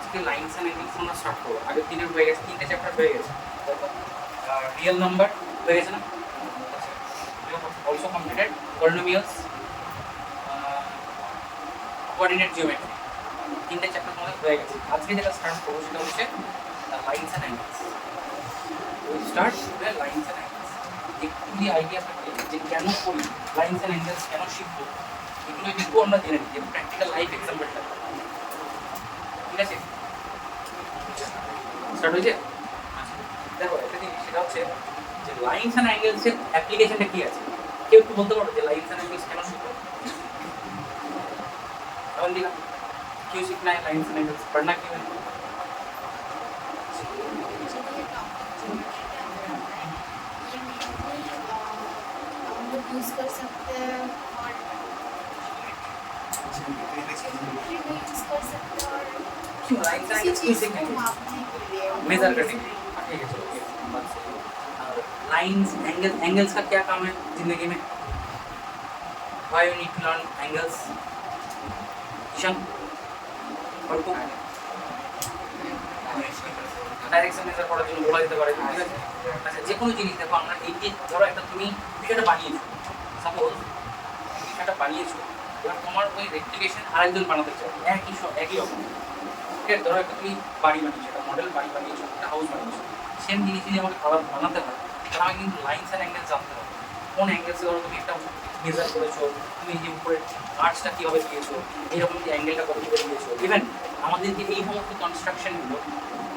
আজকে lines and angles আমরা start করবো। আগের দিনের হয়ে গেছে, 3টে চ্যাপ্টার হয়ে গেছে। রিয়েল নাম্বার হয়ে গেছে না? Also completed. Polynomials, coordinate geometry, 3টে চ্যাপ্টার তোমাদের হয়ে গেছে। আজকে যেটা স্টার্ট করবো সেটা হচ্ছে lines and angles. Start with lines and angles. একটু যদি আইডিয়া থাকে যে কেন করি, লাইনস এন্ড অ্যাঙ্গেলস কেন শিখবো, এগুলো একটু আমরা জেনে নিই, যেহেতু প্র্যাকটিক্যাল লাইফ এক্সাম্পলটা। ঠিক আছে, স্টার্ট হয়েছে? আচ্ছা, দেখো একটা জিনিস, সেটা হচ্ছে যে লাইনস এন্ড অ্যাঙ্গেলসের অ্যাপ্লিকেশনটা কি আছে। কেউ একটু বলতে পারো যে লাইনস এন্ড অ্যাঙ্গেলস কেন শিখবো? এখন दिखा क्यों सीखना है लाइन्स एंड एंगल्स, पढ़ना क्यों है? यूज कर सकते हैं और यूज कर सकते हैं और क्यों लाइन्स एंड एंगल्स क्यों सीखना है? मापने के लिए मेजर करने के लिए। ठीक है, चलो बात सही है। लाइन्स एंगल्स का क्या काम है जिंदगी में? Why you need to learn angles? ईशान और को ডাইরেকশন মেজার করার জন্য বলা যেতে পারে। ঠিক আছে, আচ্ছা যে কোনো জিনিস দেখো, আমরা এই যে ধরো একটা তুমি বিষয়টা বানিয়েছো, সাপোজ বিষয়টা বানিয়েছো, এবার তোমার ওই রেপ্লিকেশন আরেকজন বানাতে চাই একই রকম। ঠিক আছে, ধরো একটা তুমি বাড়ি বানিয়েছো, একটা মডেল বাড়ি বানিয়েছো, একটা হাউস বানিয়েছো, সেম জিনিস যদি আমাকে বানাতে হয় তাহলে আমাকে কিন্তু লাইনস অ্যান্ড অ্যাঙ্গেলস জানতে হবে। কোন অ্যাঙ্গেলসে ধরো তুমি একটা মেজার করেছো, তুমি যে উপরে আর্চটা কীভাবে দিয়েছো, এইরকম যে অ্যাঙ্গেলটা কত করে দিয়েছো, ইভেন আমাদের যে এই সমস্ত কনস্ট্রাকশনগুলো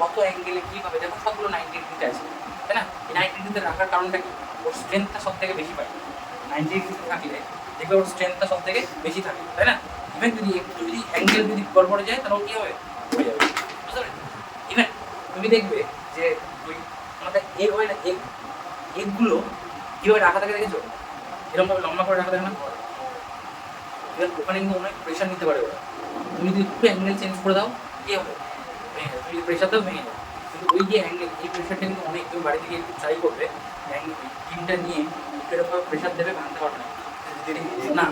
কত অ্যাঙ্গেলে কীভাবে, দেখো সবগুলো 90 ডিগ্রিতে আছে, তাই না? এই 90 ডিগ্রিতে রাখার কারণটা কি? ওর স্ট্রেংথটা সব থেকে বেশি পায়। 90 ডিগ্রিতে থাকলে দেখবে ওর স্ট্রেংথটা সব থেকে বেশি থাকে, তাই না? ইভেন যদি একটু যদি অ্যাঙ্গেল যদি গড়বড়ে যায় তাহলে কী হবে, হয়ে যাবে। বুঝতে পারলে? ইভেন তুমি দেখবে যে ওই আমাদের এগ হয় না, এগগুলো কীভাবে রাখা থাকে দেখেছো? এরকমভাবে লম্বা করে রাখা থাকে না? ইভেন ওখানে কিন্তু অনেক প্রেশার নিতে পারে ওরা। তুমি যদি একটু অ্যাঙ্গেল চেঞ্জ করে দাও কী হবে, ভেঙে যাবে। তুমি যদি প্রেশার দাও ভেঙে যাবে। কিন্তু ওই যে অ্যাঙ্গেল, এই প্রেশারটা কিন্তু অনেক, তুমি বাড়ি থেকে একটু ট্রাই করবে টিমটা নিয়ে এরকমভাবে প্রেশার দেবে, ভাঙতে পারবে না। না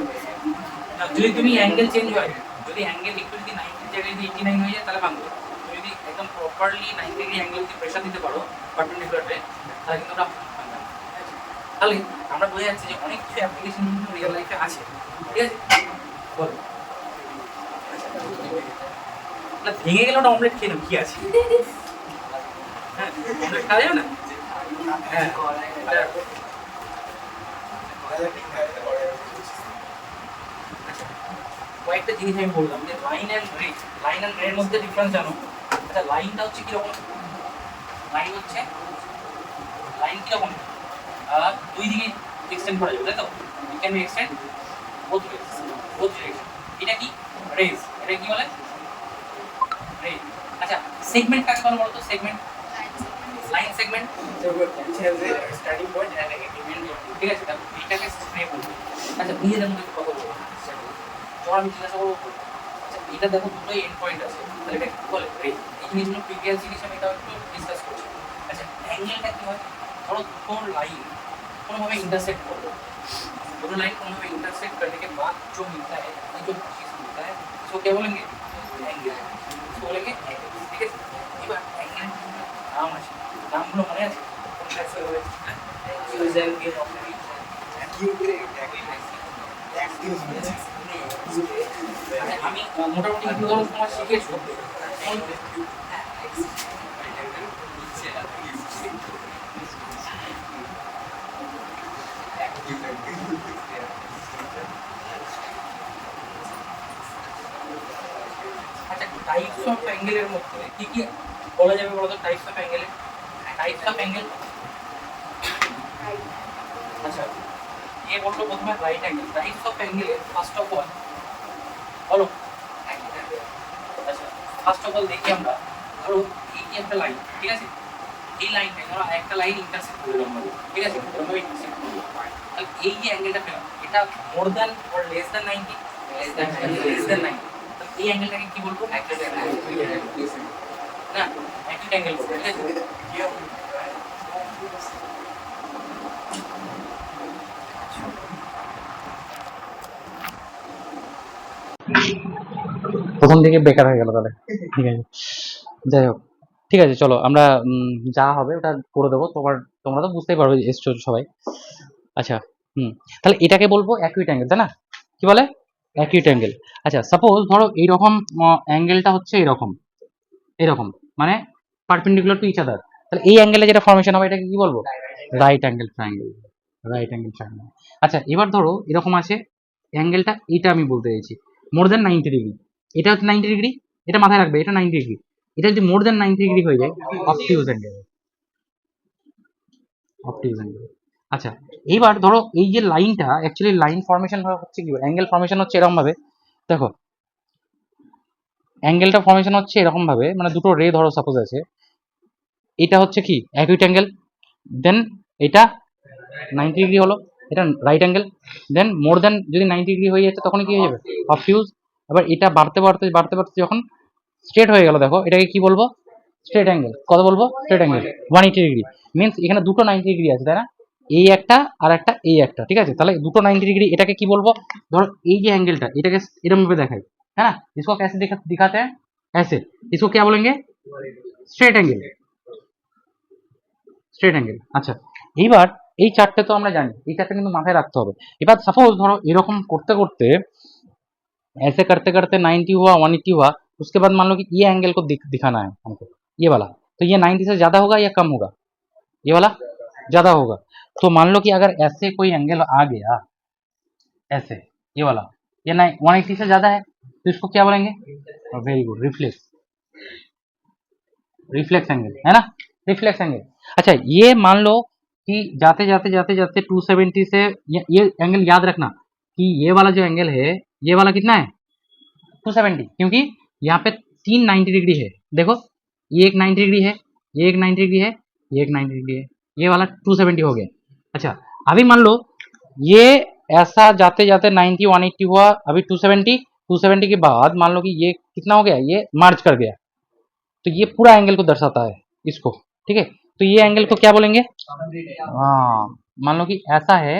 যদি তুমি অ্যাঙ্গেল চেঞ্জ হয়, যদি অ্যাঙ্গেল একটু যদি 90 জায়গায় যদি 89 হয়ে যায় তাহলে ভাঙবে। তুমি যদি একদম প্রপারলি 90 ডিগ্রি অ্যাঙ্গেল যদি প্রেশার দিতে পারো পারপেন্ডিকুলারে, তাহলে কিন্তু ওটা ভাঙবে না। তাহলে আমরা বোঝা যাচ্ছে যে অনেক কিছু অ্যাপ্লিকেশন কিন্তু রিয়েল লাইফে আছে। ঠিক আছে, বলো না ভেঙে গেলে ওটা অমলেট খেয়ে নেব, কি আছে? হ্যাঁ, অমলেট খাওয়া যাবে না? হ্যাঁ, কয়েকটা জিনিস আমি বললাম যে লাইন অ্যান্ড রে, লাইন অ্যান্ড রের মধ্যে ডিফারেন্স জানো? আচ্ছা লাইনটা হচ্ছে কীরকম? লাইন হচ্ছে, লাইন কীরকম? দুই দিকে এক্সটেন্ড করা যাবে, তাই তো? It can be extend both wedge, both direction. এটা কি? রেজ। এটা কি বলে? রেজ। আচ্ছা সেগমেন্ট কাকে বলে বলো তো? Segment, line segment, starting point and end point. ঠিক আছে, এটাকে স্ট্রে বলবো। আচ্ছা নিজেদের মধ্যে কথা বলবো, যখন আমি জিজ্ঞাসা করবো, আচ্ছা এটা দেখো দুটোই এন্ড পয়েন্ট আছে, তাহলে এটা কি বলে? রেজ। এই জিনিসগুলো প্রিভিয়াস জিনিস আমি এটাও একটু ডিসকাস করছি। আচ্ছা অ্যাঙ্গেলটা কি হয়? ধরো দুটো লাইন কোনোভাবে इंटरसेक्ट করবে, दोनों लाइन कोनों में इंटरसेक्ट करने के बाद जो मिलता है, ये जो चीज मिलता है इसको क्या बोलेंगे? एंगल। इसको बोलेंगे एंगल। ठीक है, এবার एंगल নাম আছে, নামগুলো মনে আছে? কোন ক্লাসে হবে? ইউজার কে অপশন আমি মোটামুটি একটু ধরো তোমার শিখেছো। আচ্ছা টাইপস অফ অ্যাঙ্গেলের মধ্যে কি কি বলা যাবে বলো তো? Types of angle, types of angle. আচ্ছা এ বললো প্রথমে রাইট অ্যাঙ্গেল। টাইপস অফ অ্যাঙ্গেলে ফার্স্ট অফ অল বলো। আচ্ছা ফার্স্ট অফ অল দেখি আমরা, ধরো এই যে একটা লাইন, ঠিক আছে, এই লাইনটা ধরো একটা লাইন ইন্টারসেক্ট করে দেবো, ঠিক আছে, এরকমভাবে ইন্টারসেক্ট করবো। তাহলে এই যে অ্যাঙ্গেলটা পেলাম এটা more than or less than 90, less than 90, তাহলে এই অ্যাঙ্গেলটাকে কি বলবো? অ্যাকিউট অ্যাঙ্গেল না, অ্যাকিউট অ্যাঙ্গেল বলবো। ঠিক আছে, তো প্রথম থেকে বেকার হয়ে গেল তাহলে। ঠিক আছে, যাই হোক, ঠিক আছে, চলো আমরা যা হবে ওটা করে দেবো। তোমরা তো বুঝতেই পারবে, এসছো সবাই। আচ্ছা, তাহলে এটাকে বলবো অ্যাকিউট অ্যাঙ্গেল, তাই না? কি বলে? Acute angle. আচ্ছা, সাপোজ ধরো এইরকম অ্যাঙ্গেলটা হচ্ছে এরকম এরকম, মানে পারপেন্ডিকুলার টু ইচ আদার। তাহলে এই অ্যাঙ্গেলে যেটা ফর্মেশন হবে এটাকে কি বলবো? Right angle triangle. Right angle triangle. আচ্ছা, এবার ধরো এরকম আছে অ্যাঙ্গেলটা, এটা আমি বলতে চাইছি মোর দেন 90 ডিগ্রি। এটা হচ্ছে 90 ডিগ্রি, এটা মাথায় রাখবে, এটা 90 ডিগ্রি। এটা যদি মোর দেন 90 ডিগ্রি হয়ে যায়, অবটিউজ অ্যাঙ্গেল। অবটিউজ অ্যাঙ্গেল। আচ্ছা, এইবার ধরো এই যে লাইনটা, অ্যাকচুয়ালি লাইন ফর্মেশন হচ্ছে কি, অ্যাঙ্গেল ফর্মেশন হচ্ছে এরকম ভাবে, দেখো অ্যাঙ্গেলটা ফর্মেশন হচ্ছে এরকম ভাবে, মানে দুটো রে ধরো সাপোজ আছে, এটা হচ্ছে কি অ্যাকিউট অ্যাঙ্গেল, দেন এটা 90 ডিগ্রি হলো, এটা রাইট অ্যাঙ্গেল, দেন মোর দেন যদি 90 ডিগ্রি হয়ে যাচ্ছে তখন কি হয়ে যাবে? অবটিউজ। আবার এটা বাড়তে বাড়তে বাড়তে বাড়তে যখন স্ট্রেট হয়ে গেল, দেখো এটাকে কি বলবো? Straight angle. কত বলবো? Straight angle 180 degree. মিনস এখানে দুটো 90 ডিগ্রি আছে, তাই না? এই একটা আর একটা, এই একটা, ঠিক আছে? তাহলে দুটো 90 ডিগ্রি, এটাকে কি বলবো? ধরো এই যে অ্যাঙ্গেলটা, এটাকে এরকম ভাবে দেখাই, है ना? इसको कैसे दिखाते हैं? ऐसे। इसको क्या बोलेंगे? Straight angle. Straight angle. আচ্ছা, এইবার এই চারটে তো আমরা জানি, এই চারটে কিন্তু মাথায় রাখতে হবে। এবার সাপোজ ধরো এরকম করতে করতে, ऐसे करते करते 90 हुआ, 180 हुआ, उसके बाद मान लो कि ये एंगल को दिखाना है हमको, ये वाला, तो ये 90 से ज्यादा होगा या कम होगा? ये वाला ज्यादा होगा। तो मान लो कि अगर ऐसे कोई एंगल आ गया, ऐसे, ये वाला, ये 180 से ज्यादा है, तो इसको क्या बोलेंगे? Very good, reflex. Reflex angle, है ना? Reflex angle. अच्छा, ये मान लो कि जाते जाते जाते जाते 270 से, ये एंगल याद रखना कि ये वाला जो एंगल है, ये वाला कितना है? 270, क्योंकि यहाँ पे तीन 90 डिग्री है। देखो, ये एक 90 डिग्री है, ये एक 90 डिग्री है, ये एक 90 डिग्री है, ये वाला 270 हो गया। अच्छा, अभी मान लो ये ऐसा जाते जाते 90 180 हुआ, अभी 270 के बाद मान लो कि ये कितना हो गया? ये मार्च कर गया, तो ये पूरा एंगल को दर्शाता है इसको, ठीक है? तो ये एंगल को क्या बोलेंगे? हाँ, मान लो कि ऐसा है,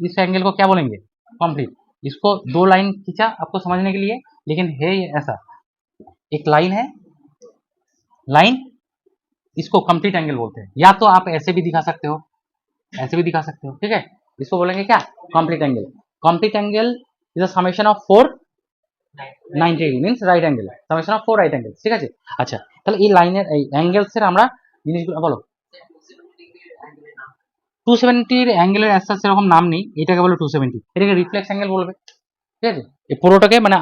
इस एंगल को क्या बोलेंगे? कंप्लीट। इसको दो लाइन खींचा आपको समझने के लिए, लेकिन है ये ऐसा, एक लाइन है, लाइन, इसको कंप्लीट एंगल बोलते हैं। या तो आप ऐसे भी दिखा सकते हो, ऐसे भी दिखा सकते हो, ठीक है? इसको बोलेंगे क्या? Complete angle. Complete angle is a summation of 4 90 degree, means right angle, summation of 4 right angle, ঠিক আছে? আচ্ছা, তাহলে এই লাইনের এই অ্যাঙ্গেলসের আমরা জিনিসগুলো বলো। 270 অ্যাঙ্গেলের অ্যাজ সাচ সেরকম নাম নেই, এটাকে বলে 270, এটাকে রিফ্লেক্স অ্যাঙ্গেল বলবে, ঠিক আছে? এই পুরোটাকে মানে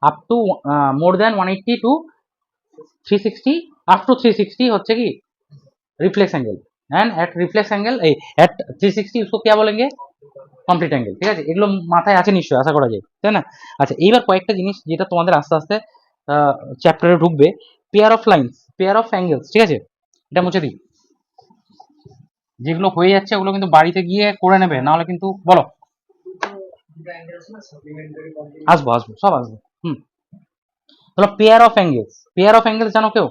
up to more than 180 to 360, up to 360 হচ্ছে কি reflex angle, and at reflex angle at 360 उसको क्या बोलेंगे? কমপ্লিট অ্যাঙ্গেল, ঠিক আছে? এগুলো মাথায় আছে নিশ্চয়ই, আশা করা যায়, তাই না? আচ্ছা, এইবার কয়েকটা জিনিস যেটা তোমাদের আস্তে আস্তে চ্যাপ্টারে ঢুকবে, pair of lines, pair of angles, ঠিক আছে? এটা মুছে দিই, যেগুলো হয়ে যাচ্ছে ওগুলো কিন্তু বাড়িতে গিয়ে করে নেবে, নাহলে কিন্তু বলো। আসবো আসবো, সব আসবো। তাহলে pair of angles, pair of angles জানো কেউ?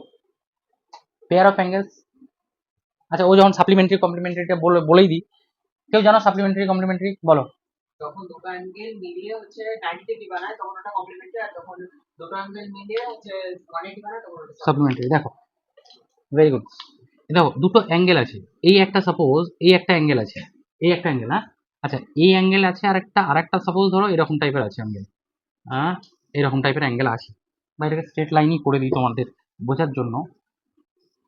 পেয়ার অফ অ্যাঙ্গেলস, আচ্ছা, ও যখন সাপ্লিমেন্টারি কমপ্লিমেন্টারিটা বলেই দিই, কেউ জানো সাপ্লিমেন্টারি কমপ্লিমেন্টারি? বলো। যখন দুটো অ্যাঙ্গেল মিলিয়ে হচ্ছে 90 ডিগ্রি বানায় তখন ওটা কমপ্লিমেন্টারি, আর যখন দুটো অ্যাঙ্গেল মিলিয়ে হচ্ছে 180 বানায় তখন ওটা সাপ্লিমেন্টারি। দেখো, ভেরি গুড। দেখো, দুটো অ্যাঙ্গেল আছে, এই একটা সাপোজ, এই একটা অ্যাঙ্গেল আছে, এই একটা অ্যাঙ্গেল, হ্যাঁ? আচ্ছা, এই অ্যাঙ্গেল আছে, আরেকটা সাপোজ ধরো এরকম টাইপের আছে অ্যাঙ্গেল, হ্যাঁ, এরকম টাইপের অ্যাঙ্গেল আছে, বা এটাকে স্ট্রেট লাইনই করে দিই তোমাদের বোঝার জন্য।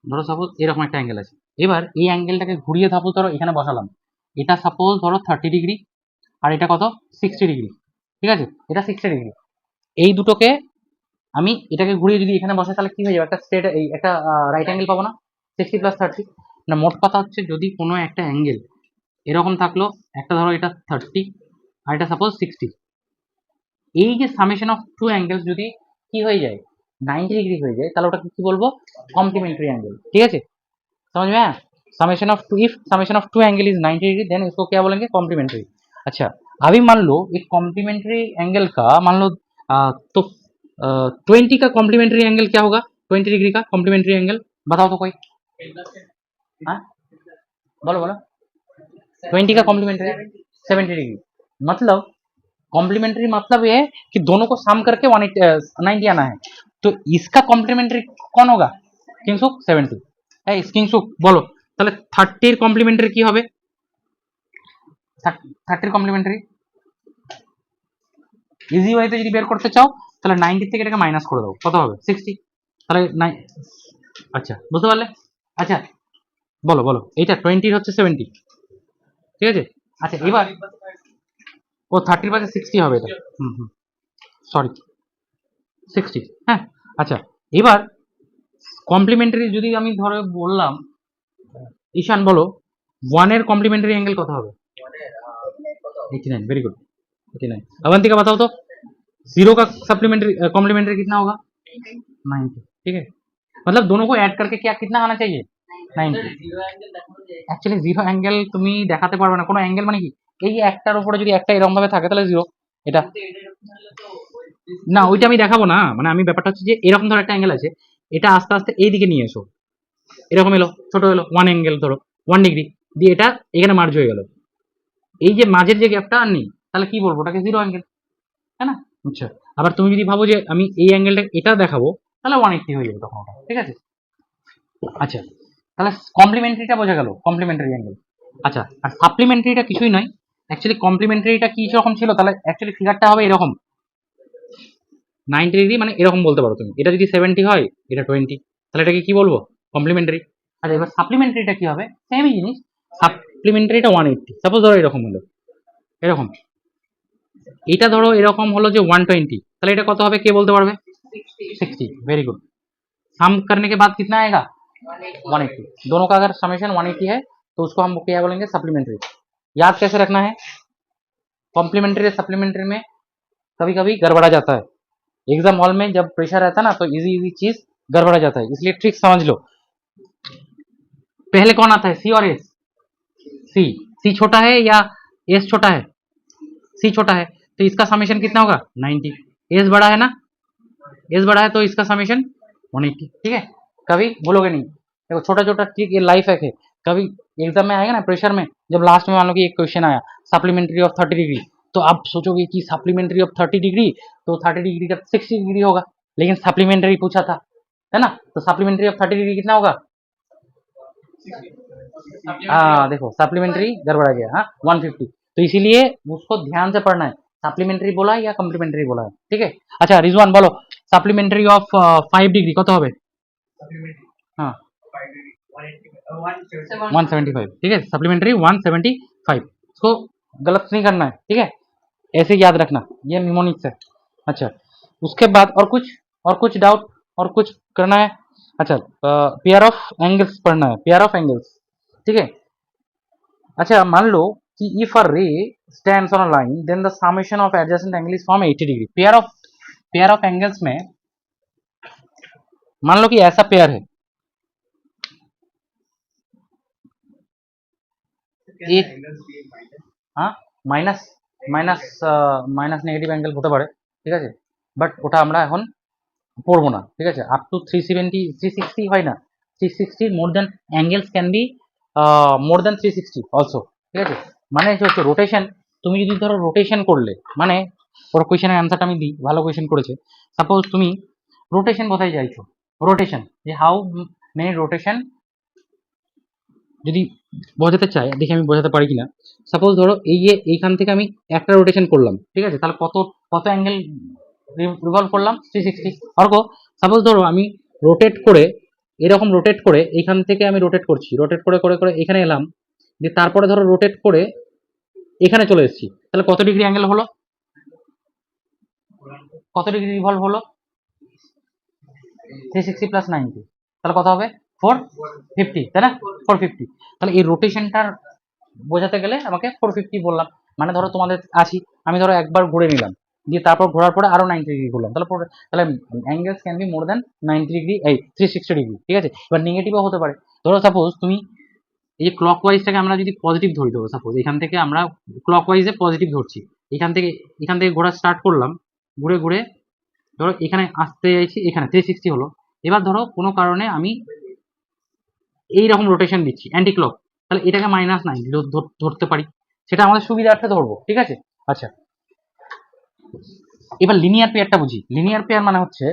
ধরো সাপোজ এরকম একটা অ্যাঙ্গেল আছে, এবার এই অ্যাঙ্গেলটাকে ঘুরিয়ে সাপোজ ধরো এখানে বসালাম, এটা সাপোজ ধরো 30 ডিগ্রি, আর এটা কত? 60 ডিগ্রি, ঠিক আছে? এটা 60 ডিগ্রি। এই দুটোকে আমি এটাকে ঘুরিয়ে যদি এখানে বসাই, তাহলে কি হয়ে যাবে? একটা স্ট্রেট, এই একটা রাইট অ্যাঙ্গেল পাবো না? 60 + 30, না মোট কথা হচ্ছে যদি কোনো একটা অ্যাঙ্গেল এরকম থাকলো, একটা ধরো এটা 30 আর এটা সাপোজ 60, এই যে সামেশন অফ টু অ্যাঙ্গেলস যদি কি হয়ে যায়? 90 ডিগ্রি হয়ে যায়, তাহলে ওটাকে কি বলবো? कॉम्प्लीमेंट्री एंगल, ठीक है? समझ में आया? Summation of two, if summation of two angle is 90 degree, then इसको क्या बोलेंगे? कॉम्प्लीमेंट्री। अच्छा, अभी मान लो एक कॉम्प्लीमेंट्री एंगल का, मान लो तो 20 का कॉम्प्लीमेंट्री एंगल क्या होगा? 20 डिग्री का कॉम्प्लीमेंट्री एंगल बताओ तो कोई। हाँ, बोलो बोलो। 20 का कॉम्प्लीमेंट्री 70 डिग्री, मतलब कॉम्प्लीमेंट्री मतलब ये है कि दोनों को सम करके 190 आना है। तो इसका कॉम्प्लीमेंट्री कौन होगा? किंगसुक 70। এই কিংসুক বলো তাহলে 30 এর কমপ্লিমেন্টারি কি হবে? 30 এর কমপ্লিমেন্টারি ইজি ওয়েতে যদি বের করতে চাও তাহলে 90 থেকে এটাকে মাইনাস করে দাও, কত হবে? 60। তাহলে আচ্ছা বুঝতে পারলে? আচ্ছা বলো বলো, এইটা 20 হচ্ছে 70, ঠিক আছে? আচ্ছা এবার ও 30 পাশে 60 হবে এটা, সরি 60, হ্যাঁ। আচ্ছা এবার কমপ্লিমেন্টারি যদি আমি ধরে বললাম, ঈশান বলো 1 এর কমপ্লিমেন্টারি অ্যাঙ্গেল কত হবে? 89, वेरी गुड 89। अवंतिका बताओ तो 0 का सप्लीमेंट्री कॉम्प्लीमेंट्री कितना होगा? 90, ठीक है। मतलब दोनों को ऐड करके क्या कितना आना चाहिए? 90। অ্যাকচুয়ালি জিরো অ্যাঙ্গেল তুমি দেখাতে পারবে না, কোনো অ্যাঙ্গেল মানে কি এই একটার উপরে যদি একটা এরকম ভাবে থাকে তাহলে জিরো। এটা না, ওইটা আমি দেখাবো না, মানে আমি ব্যাপারটা হচ্ছে যে এরকম ধরো একটা অ্যাঙ্গেল আছে, এটা আস্তে আস্তে এই দিকে নিয়ে এসো, এরকম এলো, ছোট এলো 1 অ্যাঙ্গেল ধরো 1 ডিগ্রি দিয়ে এটা এখানে মার্জ হয়ে গেল, এই যে মাঝের যে গ্যাপটা আর নেই, তাহলে কি বলবো? ওটাকে জিরো অ্যাঙ্গেল, তাই না? আচ্ছা আবার তুমি যদি ভাবো যে আমি এই অ্যাঙ্গেলটা এটা দেখাবো তাহলে 180 হয়ে যাবে তখন ওটা, ঠিক আছে? আচ্ছা তাহলে কমপ্লিমেন্টারিটা বোঝা গেল, কমপ্লিমেন্টারি অ্যাঙ্গেল। আচ্ছা আর সাপ্লিমেন্টারিটা কিছুই নয়, অ্যাকচুয়ালি কমপ্লিমেন্টারিটা কি রকম ছিল, তাহলে অ্যাকচুয়ালি ফিগারটা হবে এরকম 90 ডিগ্রি, মানে এরকম বলতে পারো তুমি। এটা যদি 70 হয়, এটা 20, তাহলে এটাকে কি বলবো? কমপ্লিমেন্টারি। আচ্ছা এবার সাপ্লিমেন্টারিটা কি হবে? সেমই জিনিস, সাপ্লিমেন্টারিটা 180। সাপোজ ধরো এরকম হলো, এরকম, এটা ধরো এরকম হলো যে 120, তাহলে এটা কত হবে কে বলতে পারবে? 60, वेरी गुड। सम करने के बाद कितना आएगा? 180। दोनों का अगर समेशन 180 है तो उसको हम क्या बोलेंगे? सप्लीमेंट्री। याद कैसे रखना है? कॉम्प्लीमेंट्री सप्लीमेंट्री में कभी कभी गड़बड़ा जाता है, एग्जाम हॉल में जब प्रेशर रहता है ना तो इजी इजी चीज गड़बड़ा जाता है, इसलिए ट्रिक समझ लो। पहले कौन आता है, सी और एस? सी, सी छोटा है या एस छोटा है? सी छोटा है, तो इसका समेशन कितना होगा? 90। एस बड़ा है ना, एस बड़ा है तो इसका समेशन 180, ठीक है? कभी भूलोगे नहीं, देखो छोटा छोटा ट्रिक, ये लाइफ हैक है। कभी एग्जाम में आएगा ना प्रेशर में, जब लास्ट में मान लो कि एक क्वेश्चन आया सप्लीमेंट्री ऑफ 30 डिग्री, तो आप सोचोगे कि सप्लीमेंट्री ऑफ 30 डिग्री तो 30 डिग्री का 60 डिग्री होगा, लेकिन सप्लीमेंट्री पूछा था, है ना? तो सप्लीमेंट्री ऑफ 30 डिग्री कितना होगा? हाँ देखो सप्लीमेंट्री गड़बड़ा गया, हाँ 150। तो इसीलिए उसको ध्यान से पढ़ना है, सप्लीमेंट्री बोला है या कम्प्लीमेंट्री बोला है, ठीक है? अच्छा रिजवान बोलो सप्लीमेंट्री ऑफ 5 डिग्री कत হবে? हाँ 175, ठीक है? सप्लीमेंट्री 175, इसको गलत नहीं करना है, ठीक है? ऐसे याद रखना, ये निमोनिक्स है। अच्छा उसके बाद और कुछ डाउट और कुछ करना है? अच्छा पेयर ऑफ एंगल्स पढ़ना है, पेयर ऑफ एंगल्स, ठीक है? अच्छा मान लो कि if a ray stands on a line then the summation of adjacent angle is from 80 degree. Pair of angles में मान लो कि ऐसा पेयर है, एक हाँ minus minus minus negative angle হতে পারে, ঠিক আছে? বাট ওটা আমরা এখন পড়বো না, ঠিক আছে? আপ টু 370 360 হয় না, 360 more than angles can be more than 360 also, ঠিক আছে? মানে হচ্ছে রোটেশন, তুমি যদি ধরো রোটেশন করলে, মানে ওর কোয়েশনের অ্যান্সারটা আমি দিই, ভালো কোয়েশন করেছে। সাপোজ তুমি রোটেশন কোথায় চাইছো, রোটেশন যে হাউ মেনি রোটেশন যদি বোঝাতে চাই, দেখি আমি বোঝাতে পারি কিনা। সাপোজ ধরো এই যে এইখান থেকে আমি একটা রোটেশন করলাম, ঠিক আছে? তাহলে কত কত অ্যাঙ্গেল রিভলভ করলাম? 360। আর সাপোজ ধরো আমি রোটেট করে এরকম রোটেট করে এইখান থেকে আমি রোটেট করছি, রোটেট করে করে করে এখানে এলাম, যে তারপরে ধরো রোটেট করে এখানে চলে এসেছি, তাহলে কত ডিগ্রি অ্যাঙ্গেল হলো? কত ডিগ্রি রিভলভ হলো? 360 প্লাস 90, তাহলে কত হবে? 450, তাই না? 450। তাহলে এই রোটেশনটার বোঝাতে গেলে আমাকে 450 বললাম, মানে ধরো তোমাদের আসি, আমি ধরো একবার ঘুরে নিলাম, দিয়ে তারপর ঘোরার পরে আরো 90 ডিগ্রি করলাম, তাহলে angles can be more than 90 degree, এই 360 ডিগ্রি, ঠিক আছে? এবার নেগেটিভও হতে পারে। ধরো সাপোজ তুমি এই ক্লকওয়াইজটাকে আমরা যদি পজিটিভ ধরি, দেবো সাপোজ এখান থেকে আমরা ক্লকওয়াইজে পজিটিভ ধরছি, এখান থেকে ঘোরা স্টার্ট করলাম, ঘুরে ঘুরে ধরো এখানে আসতে চাইছি, এখানে 360 হলো। এবার ধরো কোনো কারণে আমি এইরকম রোটেশন দিচ্ছি অ্যান্টি ক্লক, তাহলে এটাকে -90 ধরতে পারি, সেটা আমাদের সুবিধার্থে ধরবো, ঠিক আছে? আচ্ছা এবার লিনিয়ার পেয়ারটা বুঝি। লিনিয়ার পেয়ার মানে হচ্ছে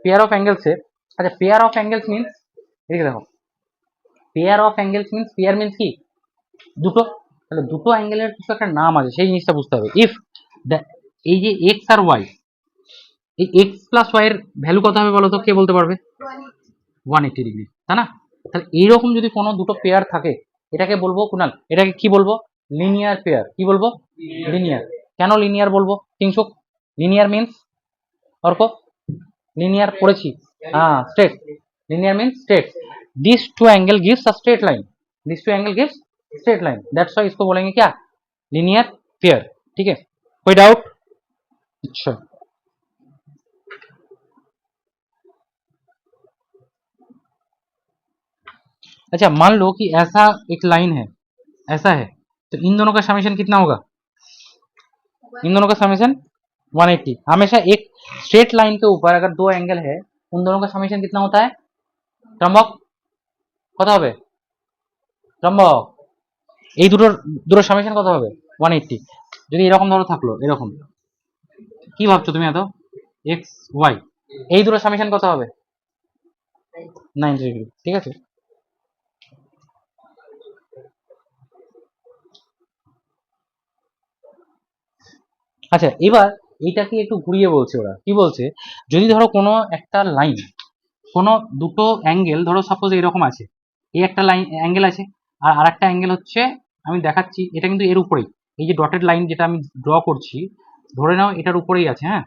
পেয়ার অফ অ্যাঙ্গেলসে, আচ্ছা পেয়ার অফ অ্যাঙ্গেলস মিনস, এদিকে দেখো, pair of angles means, pair means কি, দুটো, তাহলে দুটো অ্যাঙ্গেলের কিছু একটা নাম আছে, সেই জিনিসটা বুঝতে হবে। ইফ এই যে এক্স আর ওয়াই, এই এক্স প্লাস ওয়াই এর ভ্যালু কত হবে বলো তো, কে বলতে পারবে? 180 ডিগ্রি, তাই না? তাহলে এইরকম যদি কোনো দুটো পেয়ার থাকে, এটাকে বলবো কুনাল, এটাকে কি বলবো? Linear pair. কি বলবো? লিনিয়ার। কেন লিনিয়ার বলবো Kingshuk? Linear means Arka, linear পড়েছি, हाँ straight, linear means straight, these two angle gives a straight line, these two angle gives straight line, that's why इसको बोलेंगे क्या? linear pair। ठीक है, कोई डाउट? अच्छा अच्छा, मान लो कि ऐसा एक लाइन है, ऐसा है, तो इन दोनों का समेशन कितना होगा? इन दोनों का समेशन 180। हमेशा एक स्ट्रेट लाइन के ऊपर अगर दो एंगल है, उन दोनों का समेशन कितना होता है? त्रम्बक কত হবে? ত্রম্বক, এই দুটোর দুটোর সামেশন কত হবে? 180। যদি এরকম ধরো থাকলো, এরকম, কি ভাবছো তুমি এত? এক্স ওয়াই, এই দুটোর সামেশন কত হবে? 90 ডিগ্রি। ঠিক আছে, আচ্ছা এবার এইটাকে একটু ঘুরিয়ে বলছে ওরা, কি বলছে, যদি ধরো কোনো একটা লাইন, কোনো দুটো অ্যাঙ্গেল ধরো সাপোজ এরকম আছে, এই একটা লাইন অ্যাঙ্গেল আছে, আর আরেকটা অ্যাঙ্গেল হচ্ছে, আমি দেখাচ্ছি এটা কিন্তু এর উপরেই, এই যে ডটেড লাইন যেটা আমি ড্র করছি, ধরে নাও এটার উপরেই আছে, হ্যাঁ,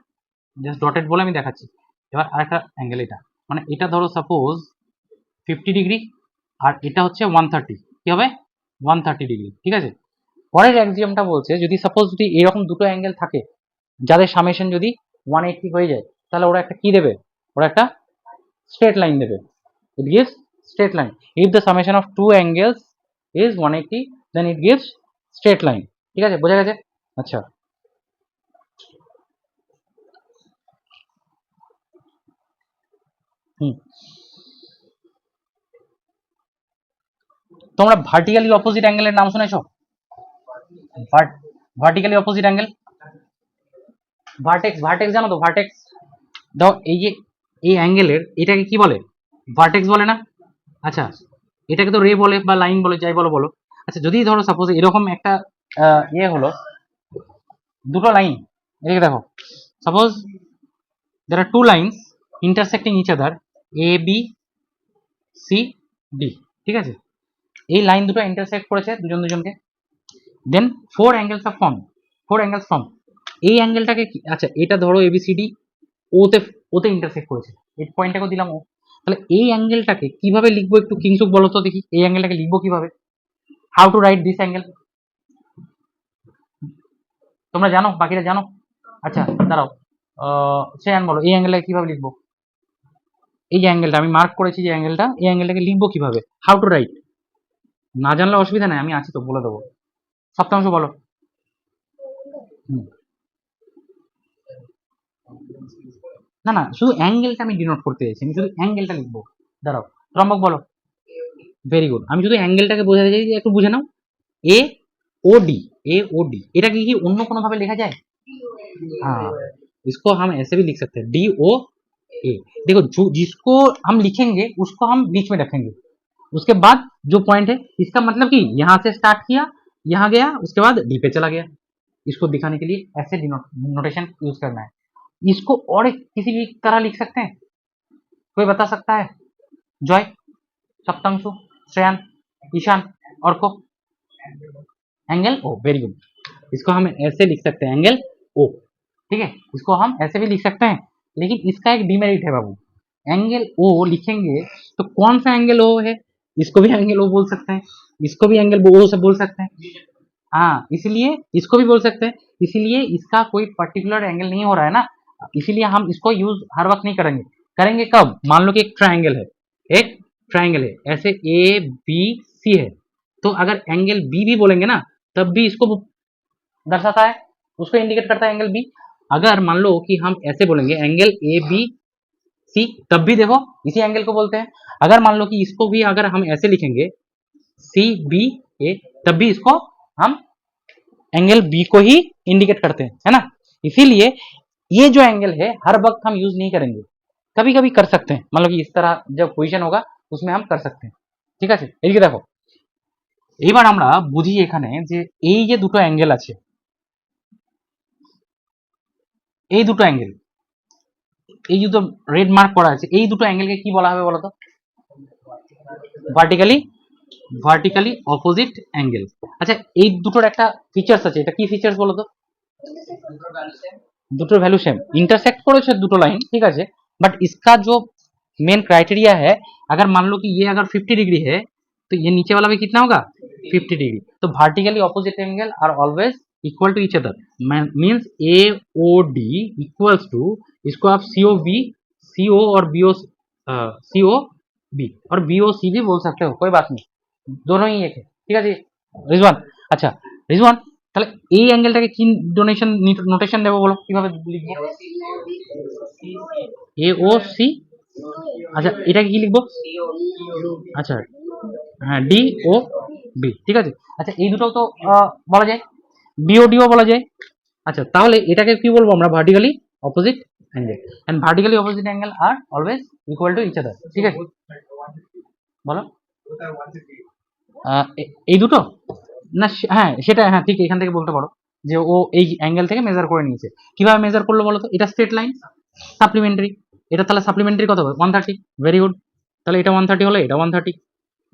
জাস্ট ডটেড বলে আমি দেখাচ্ছি। এবার আরেকটা অ্যাঙ্গেল, এটা মানে এটা ধরো সাপোজ 50 ডিগ্রি, আর এটা হচ্ছে 130, কি হবে? 130 ডিগ্রি। ঠিক আছে, পরের অ্যাক্সিওমটা বলছে যদি সাপোজ যদি এরকম দুটো অ্যাঙ্গেল থাকে যাদের সামেশন যদি 180 হয়ে যায়, তাহলে ওরা একটা কি দেবে? ওরা একটা স্ট্রেট লাইন দেবে। it gives straight line if the summation of two angles is 180 then it gives straight line। ঠিক আছে, বোঝা গেছে? আচ্ছা হুম, তোমরা ভার্টিক্যালি অপোজিট অ্যাঙ্গেলের নাম শুনেছো? Vertically opposite angle, vertex, vertex জানো তো? ভার্টেক্স দাও, এই যে এই অ্যাঙ্গেলের এটাকে কি বলে? ভার্টেক্স বলে না? আচ্ছা, এটাকে তো রে বলে বা লাইন বলে, যাই বলো বলো। আচ্ছা যদি ধরো সাপোজ এরকম একটা ইয়ে হলো, দুটো লাইন, এদিকে দেখো, suppose there are two lines intersecting each other, a b c d। ঠিক আছে, এই লাইন দুটো ইন্টারসেক্ট করেছে দুজন দুজনকে, then four angles of form, four angles form, এই অ্যাঙ্গেলটাকে আচ্ছা এটা ধরো এবিসিডি ওতে, ওতে ইন্টারসেক্ট করেছে, এই পয়েন্টটাকে দিলাম ও, তাহলে এই অ্যাঙ্গেলটাকে কিভাবে লিখবো একটু কিংসুক বলো তো দেখি, এই অ্যাঙ্গেলটাকে লিখবো কিভাবে? How to right this angle? তোমরা জানো? বাকিরা জানো? আচ্ছা দাঁড়াও, শ্রেয়ান বলো এই অ্যাঙ্গেলটাকে কিভাবে লিখবো? এই যে অ্যাঙ্গেলটা আমি মার্ক করেছি, যে অ্যাঙ্গেলটা, এই অ্যাঙ্গেলটাকে লিখবো কিভাবে? How to right? না জানলে অসুবিধা নাই, আমি আছি তো, বলে দেবো। সপ্তাংশ বলো। না না, শুধু অ্যাঙ্গেলটা আমি ডিনোট করতে চাইছি, আমি শুধু অ্যাঙ্গেলটা লিখবো। দাঁড়াও, ত্রম্বক বলো। ভেরি গুড, আমি শুধু অ্যাঙ্গেলটাকে বোঝাতে চাইছি, একটু বুঝে নাও। এ ओ डी, ए ओ डी, এটাকে কি অন্য কোনো ভাবে লেখা যায়? हाँ, इसको हम ऐसे भी लिख सकते हैं, डी ओ ए। देखो जो जिसको हम लिखेंगे उसको हम बीच में रखेंगे, उसके बाद जो पॉइंट है, इसका मतलब कि यहाँ से स्टार्ट किया, यहाँ गया, उसके बाद डी पे चला गया। इसको दिखाने के लिए ऐसे नोटेशन यूज करना है। इसको और एक किसी भी तरह लिख सकते हैं, कोई बता सकता है? जॉय, सप्तांशु, श्रेयान, ईशान और को? एंगल ओ, वेरी गुड, इसको हम ऐसे लिख सकते हैं, एंगल ओ। ठीक है, इसको हम ऐसे भी लिख सकते हैं, लेकिन इसका एक डिमेरिट है बाबू, एंगल ओ लिखेंगे तो कौन सा एंगल ओ है? इसको भी एंगल ओ बोल सकते हैं, इसको भी एंगल ओ से बोल सकते हैं, हाँ, इसलिए इसको भी बोल सकते हैं, इसीलिए इसका कोई पर्टिकुलर एंगल नहीं हो रहा है ना, इसीलिए हम इसको यूज हर वक्त नहीं करेंगे। करेंगे कब? मान लो कि एक ट्रायंगल है, एक ट्रायंगल है, ऐसे ए बी सी है, तो अगर एंगल बी भी बोलेंगे ना, तब भी इसको दर्शाता है, उसको इंडिकेट करता है एंगल बी। अगर मान लो कि हम ऐसे बोलेंगे एंगल ए बी सी, तब भी देखो इसी एंगल को बोलते हैं। अगर मान लो कि इसको भी अगर हम ऐसे लिखेंगे सी बी ए, तब भी इसको हम एंगल बी को ही इंडिकेट करते हैं, है ना। इसीलिए ये जो एंगल है हर वक्त हम यूज नहीं करेंगे, कभी कभी कर सकते हैं, मतलब कि इस तरह जब पोजीशन होगा उसमें हम कर सकते हैं। ঠিক আছে, এদিকে দেখো, এবার আমরা বুঝি এখানে যে এই যে দুটো অ্যাঙ্গেল আছে, এই দুটো অ্যাঙ্গেল, এই দুটো রেড মার্ক করা আছে, এই দুটো অ্যাঙ্গেলকে কি বলা হবে বলতো? Vertically opposite angle. আচ্ছা, এই দুটোর একটা ফিচার্স আছে, এটা কি ফিচার্স বলতো? দুটোর ভ্যালু सेम, इंटरसेक्ट করেছে দুটো लाइन, ठीक है, बट इसका जो मेन क्राइटेरिया है, अगर मान लो कि ये अगर 50 डिग्री है तो ये नीचे वाला भी कितना होगा? 50 डिग्री। तो vertically opposite angle are always equal to each other, means A O D equals to, इसको आप C O B, C O और B O, C O B और बी ओ सी भी बोल सकते हो, कोई बात नहीं, दोनों ही एक है। ঠিক আছে রিজওয়ান? আচ্ছা রিজওয়ান, তাহলে এই অ্যাঙ্গেলটাকে কি নোটেশন দেবো বলো, কিভাবে লিখবো? এ ও সি। আচ্ছা এটাকে কি লিখবো? আচ্ছা হ্যাঁ, ডি ও বি, ঠিক আছে। আচ্ছা এই দুটো তো বলা যায়, বিওডিও বলা যায়। আচ্ছা তাহলে এটাকে কি বলবো আমরা? Vertically opposite angle, and vertically opposite angle are always equal to each other, ঠিক আছে। বলো এই দুটো না, হ্যাঁ সেটা, হ্যাঁ ঠিক, এখান থেকে বলতে পারো যে ও এই অ্যাঙ্গেল থেকে মেজার করে নিয়েছে। কিভাবে মেজার করলো বলো তো? এটা স্ট্রেট লাইন, সাপ্লিমেন্টারি, এটা তাহলে সাপ্লিমেন্টারি কত হবে? 130, ভেরি গুড। তাহলে এটা 130 হলে এটা 130,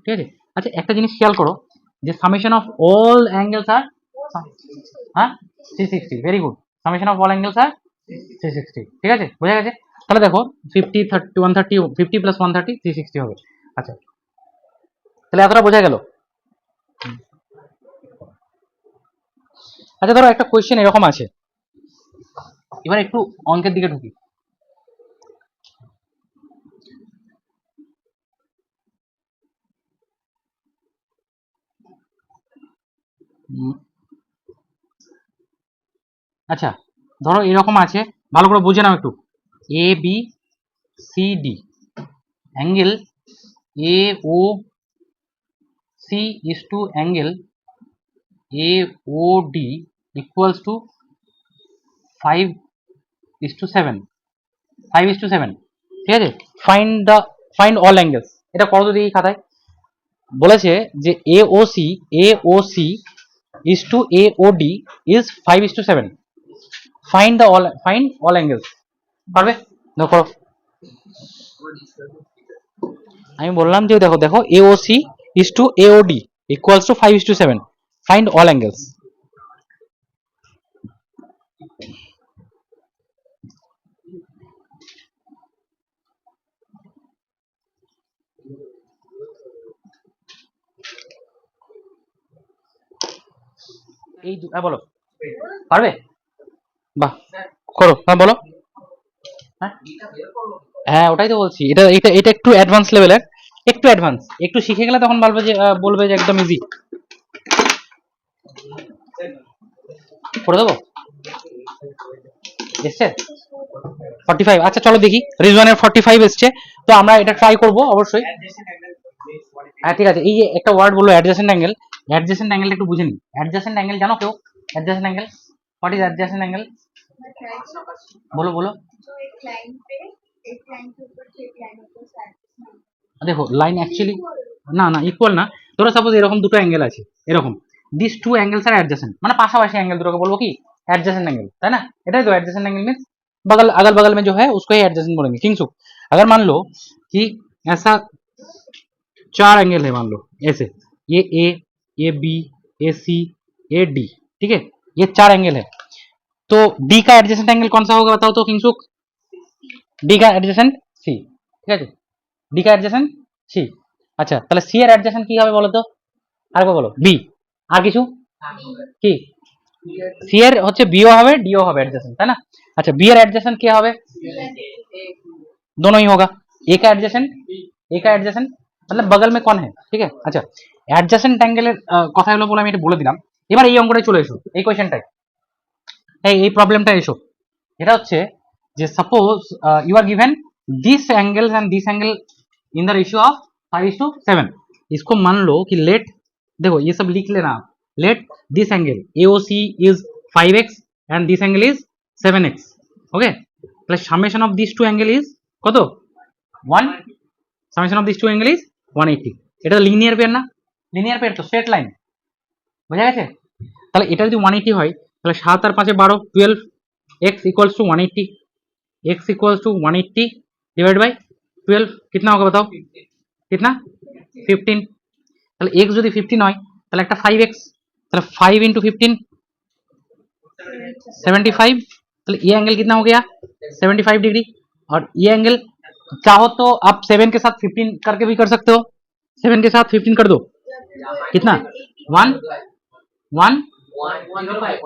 ঠিক আছে। আচ্ছা একটা জিনিস খেয়াল করো যে summation of all angles are, হ্যাঁ 360, very good, summation of all angles are 360, ঠিক আছে, বোঝা গেছে। তাহলে দেখো 50 30 130, 50 প্লাস 130 360 হবে। আচ্ছা তাহলে এতটা বোঝা গেল। আচ্ছা ধরো একটা কোয়েশ্চেন এরকম আছে, এবার একটু অঙ্কের দিকে ঢুকি। আচ্ছা ধরো এরকম আছে, ভালো করে বুঝে নাও একটু। A B C D angle A O C is to angle A O D equals to 5:7, 5:7, ঠিক আছে। ফাইন্ড অল অ্যাঙ্গেলস, এটা করো তো দেখি খাতায়। বলেছে যে এ O C is to AOD is 5:7. Find all angles. পারবে? দেখো করো। আমি বললাম যে দেখো দেখো AOC is to AOD equals to 5:7. Find all angles. এই বলো, পারবে? বাহ, করো, হ্যাঁ বলো। হ্যাঁ ওটাই তো বলছি, এটা এটা এটা একটু অ্যাডভান্স লেভেলের, একটু অ্যাডভান্স, একটু শিখে গেলে তখন বলবে যে একদম ইজি। করে দেবো? এসছে 45। আচ্ছা চলো দেখি, রিজওয়ানের 45 এসছে, তো আমরা এটা ট্রাই করব অবশ্যই। হ্যাঁ ঠিক আছে, এই যে একটা ওয়ার্ড বললো অ্যাডজাসেন্ট অ্যাঙ্গেল, অ্যাডজাসেন্ট অ্যাঙ্গেলটা একটু বুঝে নিই। অ্যাডজাসেন্ট অ্যাঙ্গেল জানো কেউ? Adjacent angle, what is adjacent angle? बोलो बोलो। जो एक लाइन पे, एक लाइन के ऊपर से एक लाइन ऊपर से দেখো লাইন অ্যাকচুয়ালি না না ইকুয়াল না, ধরো সাপোজ এরকম দুটো অ্যাঙ্গেল আছে, এরকম this two angles are adjacent, মানে পাশাপাশি অ্যাঙ্গেল দুটোকে বলবো কি? एडजेसेंट एंगल, है ना? इधर तो एडजेसेंट एंगल मींस बगल, अगल बगल में जो है उसको ही एडजेसेंट बोलेंगे। किंगसुक अगर मान लो कि ऐसा चार एंगल है, मान लो ऐसे, ये B, A C, A D, ठीक है, ये चार एंगल है, तो डी का एडजेसेंट एंगल कौन सा होगा बताओ तो किंगसुक? डी का एडजेसेंट सी, ঠিক আছে, ডি का एडजेसेंट সি। আচ্ছা তাহলে সি এর এডজেসেন্ট কি হবে বলো তো? আরেকবার বলো। বি, আর কিছু কি? সি এর হচ্ছে বিও হবে ডিও হবে एडजेसेंट, है ना? अच्छा बी एयर एडजेसेंट क्या হবে? दोनों ही होगा। ए का एडजेसेंट मतलब बगल में कौन है, ठीक है। अच्छा एडजेसेंट অ্যাঙ্গেলের কথাগুলো বলে আমি এটা বলে দিলাম। এবার এই অঙ্কটায় চলে এসো, এই কোশ্চেনটাই, এই প্রবলেমটা এসো। এটা হচ্ছে যে suppose you are given this angles and this angle in the ratio of 5:7। इसको मान लो कि लेट, देखो ये सब लिख लेना, let this angle AOC is 5x and this angle is 7x, okay, তাহলে summation of this two angle is কত? 1, summation of this two angle is 180। এটা লিনিয়ার পেয়ার না? লিনিয়ার পেয়ার তো, স্ট্রেট লাইন, বোঝা গেছে? তাহলে এটা যদি 180 হয় তাহলে 7 আর 5 12, 12, x equals to 180, x equals to 180 divide by 12 कितना होगा बताओ? कितना? 15। তাহলে x যদি 15 হয় তাহলে একটা 5x, তাহলে 5 इंटू 15 75। ताहले ये एंगल कितना हो गया? 75 डिग्री। और ये एंगल चाहो तो आप 7 के साथ 15 करके भी कर सकते हो, 7 के साथ 15 कर दो, कितना? 1 105,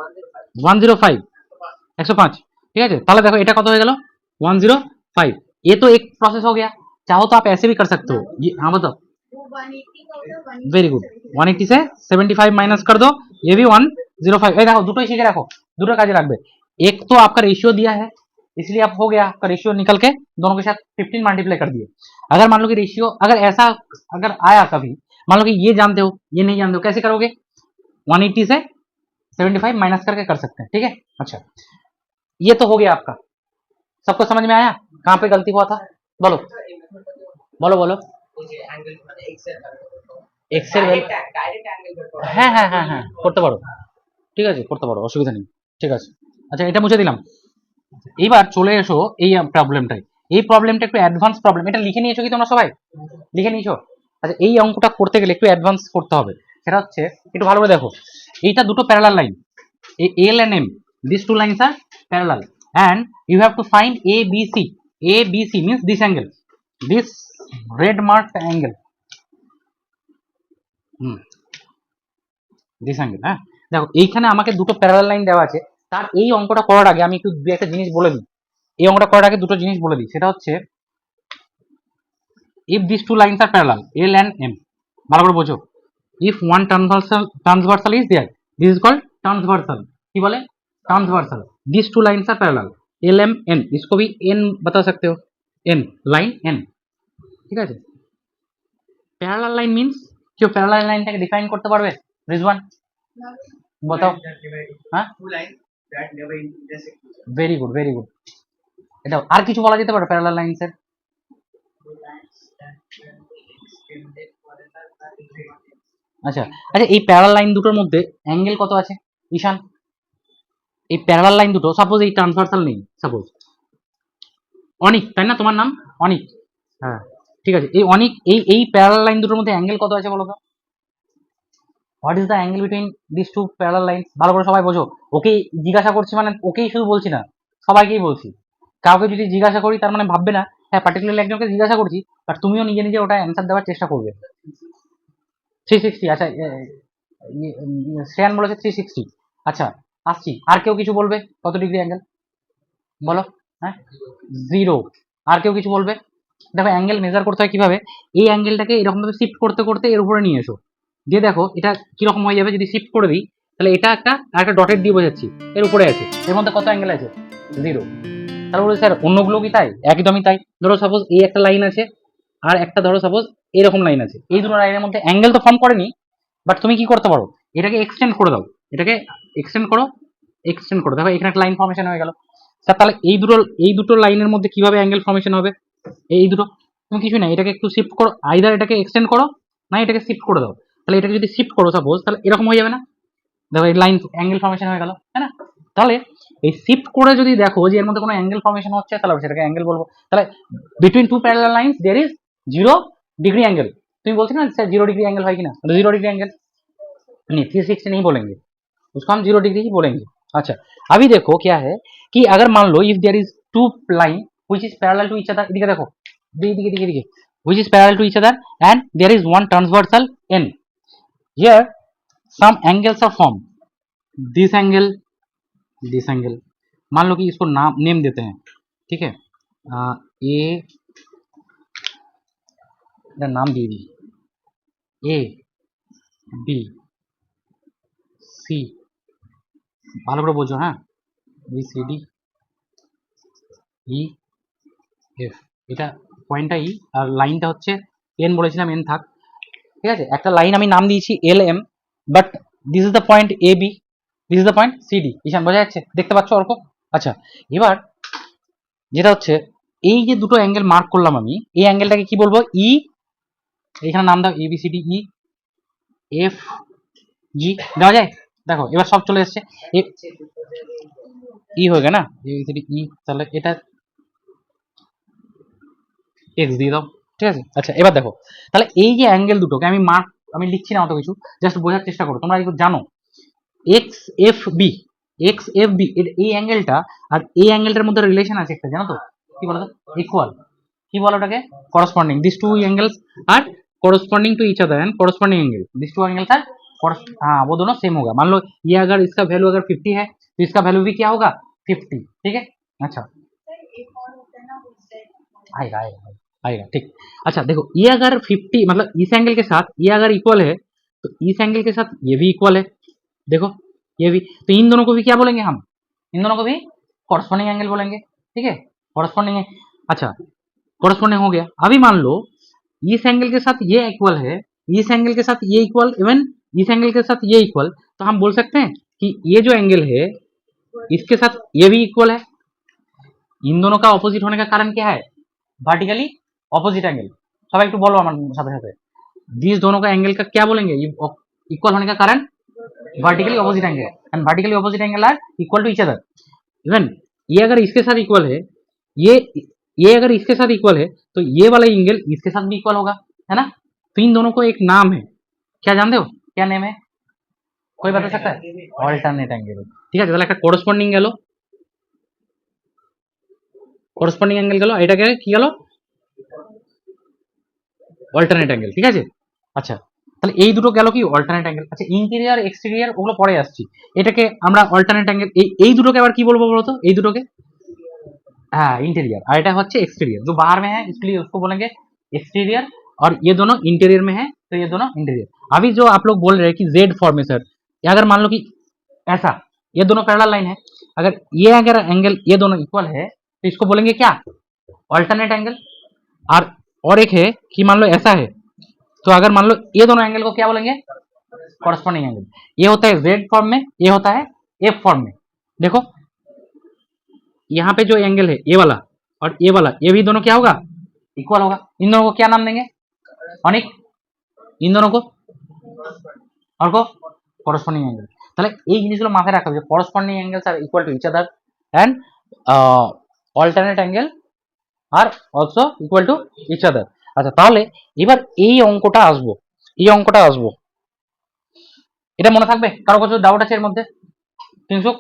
105, ठीक है। ताहले देखो এটা কত হয়ে গেল? 105। ये तो एक प्रोसेस हो गया, चाहो तो आप ऐसे भी कर सकते हो। ये हाँ बताओ। वो 180 का होता है, 180 वेरी गुड, 180 से 75 माइनस कर दो, ये भी 105। এই দেখো দুটোই শিখে রাখো, দুটো কাজে লাগবে। एक तो आपका रेशियो दिया है इसलिए आप हो गया, आपका रेशियो निकल के दोनों के साथ 15 मल्टीप्लाई कर दिए। अगर मान लो कि रेशियो अगर ऐसा अगर आया कभी, मान लो कि ये जानते हो ये नहीं जानते हो, कैसे करोगे? 180 से 75 माइनस करके कर सकते हैं, ठीक है। अच्छा, ये तो हो गया आपका, सबको समझ में आया कहाँ पे गलती हुआ था? बोलो बोलो बोलो। एक्स এর ভ্যালু ডাইরেক্ট অ্যাঙ্গেল বের করা হ্যাঁ হ্যাঁ হ্যাঁ হ্যাঁ করতে পারো, ঠিক আছে করতে পারো, অসুবিধা নেই, ঠিক আছে। আচ্ছা এটা মুছে দিলাম। এইবার চলে এসো এই প্রবলেমটাই। এই প্রবলেমটা একটু অ্যাডভান্স প্রবলেম, এটা লিখে নিয়েছো কি তোমরা সবাই? লিখে নিয়েছো? আচ্ছা এই অঙ্কটা করতে গেলে একটু অ্যাডভান্স করতে হবে। সেটা হচ্ছে একটু ভালো করে দেখো, এইটা দুটো প্যারালাল লাইন, এই L and M, this two lines are parallel and you have to find ABC. ABC means this angle, this red marked angle, this angle। হ্যাঁ দেখো এইখানে আমাকে দুটো প্যারালাল লাইন দেওয়া আছে। তার এই অঙ্কটা করার আগে আমি একটু একটা জিনিস বলে দিই, এই অঙ্কটা করার আগে দুটো জিনিস বলে দিই। সেটা হচ্ছে if these two lines are parallel, L and M, ভালো করে বোঝো। if one transversal is there, this is called transversal। কি বলে? Transversal. these two lines are parallel, L M N, इसको भी N बता सकते हो, N लाइन N, ঠিক আছে। প্যারালাল লাইন মিন্স কেউ প্যারালাল লাইনটাকে ডিফাইন করতে পারবে? রিজওয়ান बताओ। হ্যাঁ ভেরি গুড ভেরি গুড। এটা আর কিছু বলা যেতে পারে প্যারালাল লাইনসের? আচ্ছা আচ্ছা, এই প্যারালাল লাইন দুটোর মধ্যে অ্যাঙ্গেল কত আছে ঈশান? এই প্যারালাল লাইন দুটো, সাপোজ এই ট্রান্সভার্সাল নেই, সাপোজ অনিক, তাই না তোমার নাম? অনিক, হ্যাঁ ঠিক আছে। এই অনিক এই প্যারালাল লাইন দুটোর মধ্যে অ্যাঙ্গেল কত আছে বলো তো? What is the angle between this two parallel lines? ভালো করে সবাই বোঝো। ওকেই জিজ্ঞাসা করছি মানে ওকেই শুধু বলছি না, সবাইকেই বলছি। কাউকে যদি জিজ্ঞাসা করি তার মানে ভাববে না হ্যাঁ পার্টিকুলারলি একজনকে জিজ্ঞাসা করছি, বাট তুমিও নিজে নিজে ওটা অ্যান্সার দেওয়ার চেষ্টা করবে। 360, আচ্ছা শ্রেয়ান বলেছে 360। আচ্ছা আসছি, আর কেউ কিছু বলবে? কত ডিগ্রি অ্যাঙ্গেল বলো? হ্যাঁ 0। আর কেউ কিছু বলবে? দেখো অ্যাঙ্গেল মেজার করতে হয় কিভাবে, এই অ্যাঙ্গেলটাকে এরকম ভাবে শিফট করতে করতে এর উপরে নিয়ে এসো, দিয়ে দেখো এটা কিরকম হয়ে যাবে। যদি শিফট করে দিই তাহলে এটা একটা ডটেড দিয়ে বোঝাচ্ছি, এর উপরে আছে, এর মধ্যে কত অ্যাঙ্গেল আছে? 0। তাহলে বলছে স্যার অন্যগুলো কি তাই? একদমই তাই। ধরো সাপোজ এই একটা লাইন আছে আর একটা ধরো সাপোজ এরকম লাইন আছে, এই দুটো লাইনের মধ্যে অ্যাঙ্গেল তো ফর্ম করেনি, বাট তুমি কি করতে পারো, এটাকে এক্সটেন্ড করে দাও, এটাকে এক্সটেন্ড করো, এক্সটেন্ড করো, দেখো এখানে একটা লাইন ফর্মেশন হয়ে গেল। স্যার তাহলে এই দুটো লাইনের মধ্যে কিভাবে অ্যাঙ্গেল ফর্মেশন হবে? এই দুটো, তুমি কিছু না এটাকে একটু শিফট করো, আইদার এটাকে এক্সটেন্ড করো না এটাকে শিফট করে দাও। তাহলে এটাকে যদি শিফট করো সাপোজ, তাহলে এরকম হয়ে যাবে না? দেখো এই লাইন অ্যাঙ্গেল ফর্মেশন হয়ে গেল, তাই না? তাহলে এই শিফট করে যদি দেখো যে এর মধ্যে কোনো অ্যাঙ্গেল ফর্মেশন হচ্ছে তাহলে সেটাকে অ্যাঙ্গেল বলবো। তাহলে between two parallel lines there is 0 degree angle. তুমি বলছো না স্যার 0 डिग्री एंगल হয় কিনা? तो 0 डिग्री एंगल नहीं, 360 नहीं बोलेंगे, उसको हम 0 डिग्री ही बोलेंगे। अच्छा अभी देखो क्या है कि अगर मान लो if there is two line which is parallel to each other, এদিকে দেখো এদিকে which is parallel to each other and there is one transversal n, here some angles are formed, this angle, this angle, मान लो कि इसको name देते हैं, ठीक है, ए नाम दे दी ए बी सी, ভালো করে বোঝো হ্যাঁ, B C D E F, এটা পয়েন্টটা ই আর লাইনটা হচ্ছে এন, বলেছিলাম এন থাক, ঠিক আছে। একটা লাইন আমি নাম দিয়েছি L M, but this is the point A B, this is the point C D. Ishan বোঝা যাচ্ছে? দেখতে পাচ্ছ অর্ক? আচ্ছা এবার যেটা হচ্ছে এই যে দুটো অ্যাঙ্গেল মার্ক করলাম আমি, এই অ্যাঙ্গেলটাকে কি বলবো? ই, এখানে নাম দাও ABCD ই এফ জি, দেওয়া যায়? দেখো এবার সব চলে এসছে, ই হয়ে গেল না, ABCD ই, তাহলে এটা এক্স দিয়ে দাও, ঠিক আছে? আচ্ছা এবার দেখো, তাহলে এই যে অ্যাঙ্গেল দুটোকে আমি লিখছি না অত কিছু, জাস্ট বোঝার চেষ্টা করো, তোমরা একটু জানো X F B, X F B এই অ্যাঙ্গেলটা আর এই অ্যাঙ্গেলটার মধ্যে রিলেশন আছে একটা, জানো তো? কি বলো তো? ইকুয়াল। কি বলো ওটাকে? Corresponding. This two angles are corresponding to each other and corresponding angle, this two angles are हाँ वो दोनों सेम होगा। मान लो ये अगर इसका वैल्यू अगर 50 है तो इसका वैल्यू भी क्या होगा? 50, ठीक है? अच्छा सर एक और होता है ना वो Z आएगा आएगा आएगा, ठीक। अच्छा देखो, ये अगर 50 मतलब इस एंगल के साथ ये अगर इक्वल है तो इस एंगल के साथ ये भी इक्वल है, देखो ये भी, तो इन दोनों को भी क्या बोलेंगे हम? इन दोनों को भी कॉरस्पॉन्डिंग एंगल बोलेंगे, ठीक है? कॉरस्पॉन्डिंग है। अच्छा कॉरस्पॉन्डिंग हो गया। अभी मान लो इस एंगल के साथ ये इक्वल है, इस एंगल के साथ ये इक्वल, इवन इस एंगल के साथ ये इक्वल, तो हम बोल सकते हैं कि ये जो एंगल है इसके साथ ये भी इक्वल है। इन दोनों का ऑपोजिट होने का कारण क्या है? Vertically opposite angle. সবাই একটু বলো আমার সাথে সাথে, दिस दोनों का एंगल का क्या बोलेंगे? इक्वल होने का कारण vertically opposite angle, and vertically opposite angle are equal to each other. Even ये अगर इसके साथ इक्वल है, ये ये अगर इसके साथ इक्वल है तो ये वाला एंगल इसके साथ भी इक्वल होगा, है ना? तो इन दोनों को एक नाम है, क्या जानते हो क्या नेम है? कोई बता सकता है? অল্টারনেট অ্যাঙ্গেল, ঠিক আছে? তাহলে একটা করসপন্ডিং গেল, করসপন্ডিং অ্যাঙ্গেল গেল, এটাকে কি গেল? অল্টারনেট অ্যাঙ্গেল, ঠিক আছে? আচ্ছা তাহলে এই দুটো গেল কি অল্টারনেট অ্যাঙ্গেল। আচ্ছা ইন্টেরিয়র এক্সটেরিয়র ওগুলো পরে আসছি, এটাকে আমরা অল্টারনেট অ্যাঙ্গেল, এই দুটোকে আবার কি বলবো বলতো? এই দুটোকে हाँ इंटीरियर, और এটা হচ্ছে एक्सटीरियर, जो बाहर में है इसलिए उसको बोलेंगे एक्सटीरियर, और ये दोनों इंटीरियर में है तो ये दोनों इंटीरियर। अभी जो आप लोग बोल रहे हैं कि जेड फॉर्म में सर, अगर मान लो कि ऐसा ये दोनों पैरेलल लाइन है, अगर ये अगर एंगल ये दोनों इक्वल है तो इसको बोलेंगे क्या? Alternate angle. और एक है कि मान लो ऐसा है, तो अगर मान लो ये दोनों एंगल को क्या बोलेंगे? Corresponding angle. ये होता है जेड फॉर्म में, ये होता है एफ फॉर्म में। देखो यहाँ पे जो एंगल है ये वाला और ये वाला, ये भी दोनों क्या होगा? इक्वल होगा। इन दोनों को क्या नाम देंगे? अनिक, इन दोनों को और को করসপন্ডিং অ্যাঙ্গেল। তাহলে এই জিনিসগুলো মাথায় রাখতে হবে, corresponding angles are equal to each other and alternate angle are also equal to each other. আচ্ছা তাহলে এবার এই অঙ্কটা আসবো, এটা মনে থাকবে? কারো কিছু ডাউট আছে এর মধ্যে? তিনশো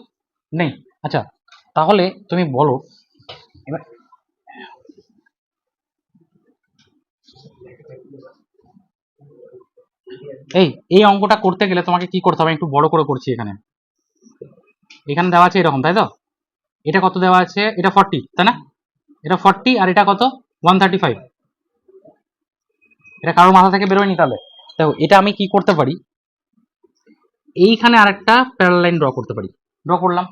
নেই? আচ্ছা তাহলে তুমি বলো এবার, এই অঙ্কটা করতে গেলে তোমাকে কি করতে হবে? একটু বড় করে করছি, এখানে দেওয়া আছে এরকম, তাই তো? এটা কত দেওয়া আছে? এটা 40, তাই না? এটা 40 আর এটা কত? 135। এটা কারোর মাথা থেকে বেরোয়নি? তাহলে দেখো এটা আমি কি করতে পারি, এইখানে আরেকটা প্যারালাল লাইন ড্র করতে পারি। ড্র করলাম,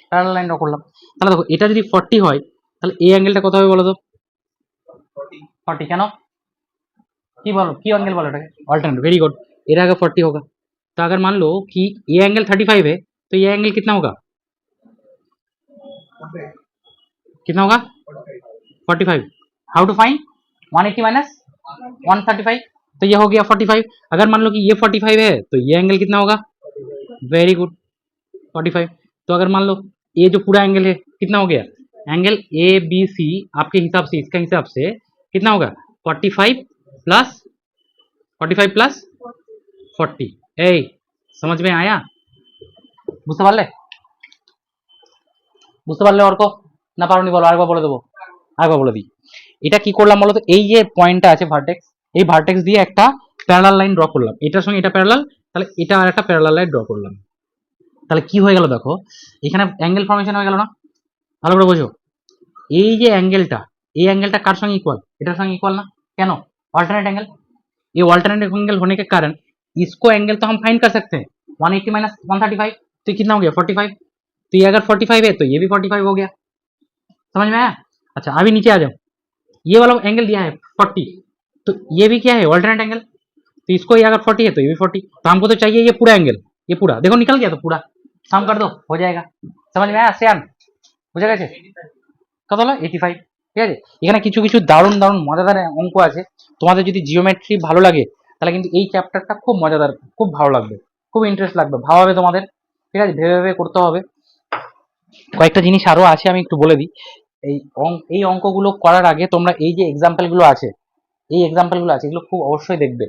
প্যারালাল লাইন ড্র করলাম। তাহলে দেখো এটা যদি 40 হয় তাহলে এই অ্যাঙ্গেলটা কত হবে বলো তো? 40। কেন? কি বলো, কি एंगल बोलो এটাকে? Alternate, very good. एरा अगर 40 होगा तो अगर मान लो कि ये एंगल 35 है तो ये एंगल कितना होगा? कितना होगा? 45। How to find? 180 माइनस 135, तो ये हो गया 45। अगर मान लो कि ये 45 है तो ये एंगल कितना होगा? Very good 45। तो अगर मान लो ये जो पूरा एंगल है कितना हो गया? एंगल ए बी सी आपके हिसाब से, इसका हिसाब से कितना होगा? 45 प्लस 45 प्लस 40। এই समझ में आया? বুঝতে পারলে? বুঝতে পারলে অর্ক? না পারোনি? বলো, আরেকবার বলে দেবো, আরেকবার বলে দিই। এটা কি করলাম বলো তো? এই যে পয়েন্টটা আছে ভার্টেক্স, এই ভার্টেক্স দিয়ে একটা প্যারালাল লাইন ড্র করলাম, এটার সঙ্গে এটা প্যারালাল, তাহলে এটা আর একটা প্যারালাল লাইন ড্র করলাম। তাহলে কি হয়ে গেল দেখো, এখানে অ্যাঙ্গেল ফর্মেশন হয়ে গেল না? ভালো করে বোঝো, এই যে অ্যাঙ্গেলটা, এই অ্যাঙ্গেলটা কার সঙ্গে ইকুয়াল? এটার সঙ্গে ইকুয়াল না? কেন? অল্टरनेट एंगल। ये अल्टरनेट एंगल होने के कारण इसको एंगल तो हम फाइंड कर सकते हैं, 180 माइनस 135, तो कितना हो गया? 45। तो ये अगर 45 है तो ये भी 45 हो गया। समझ में आया? अच्छा अभी नीचे आ जाओ, ये वाला एंगल दिया है 40, तो ये भी क्या है? Alternate angle. तो इसको ये अगर 40 है तो ये भी 40, तो हमको तो चाहिए ये पूरा एंगल, ये पूरा देखो निकल गया, तो पूरा सम कर दो हो जाएगा। समझ में आया? सियान बुझे गए? কত হলো 85। ঠিক আছে, এখানে কিছু কিছু দারুণ দারুণ মজাদার অঙ্ক আছে। তোমাদের যদি জিওমেট্রি ভালো লাগে তাহলে কিন্তু এই চ্যাপ্টারটা খুব মজাদার, খুব ভালো লাগবে, খুব ইন্টারেস্ট লাগবে, ভাবাবে তোমাদের। ঠিক আছে, ভেবে ভেবে করতে হবে। কয়েকটা জিনিস আরো আছে, আমি একটু বলে দিই। এই অঙ্কগুলো করার আগে তোমরা এই যে এক্সাম্পলগুলো আছে, এগুলো খুব অবশ্যই দেখবে।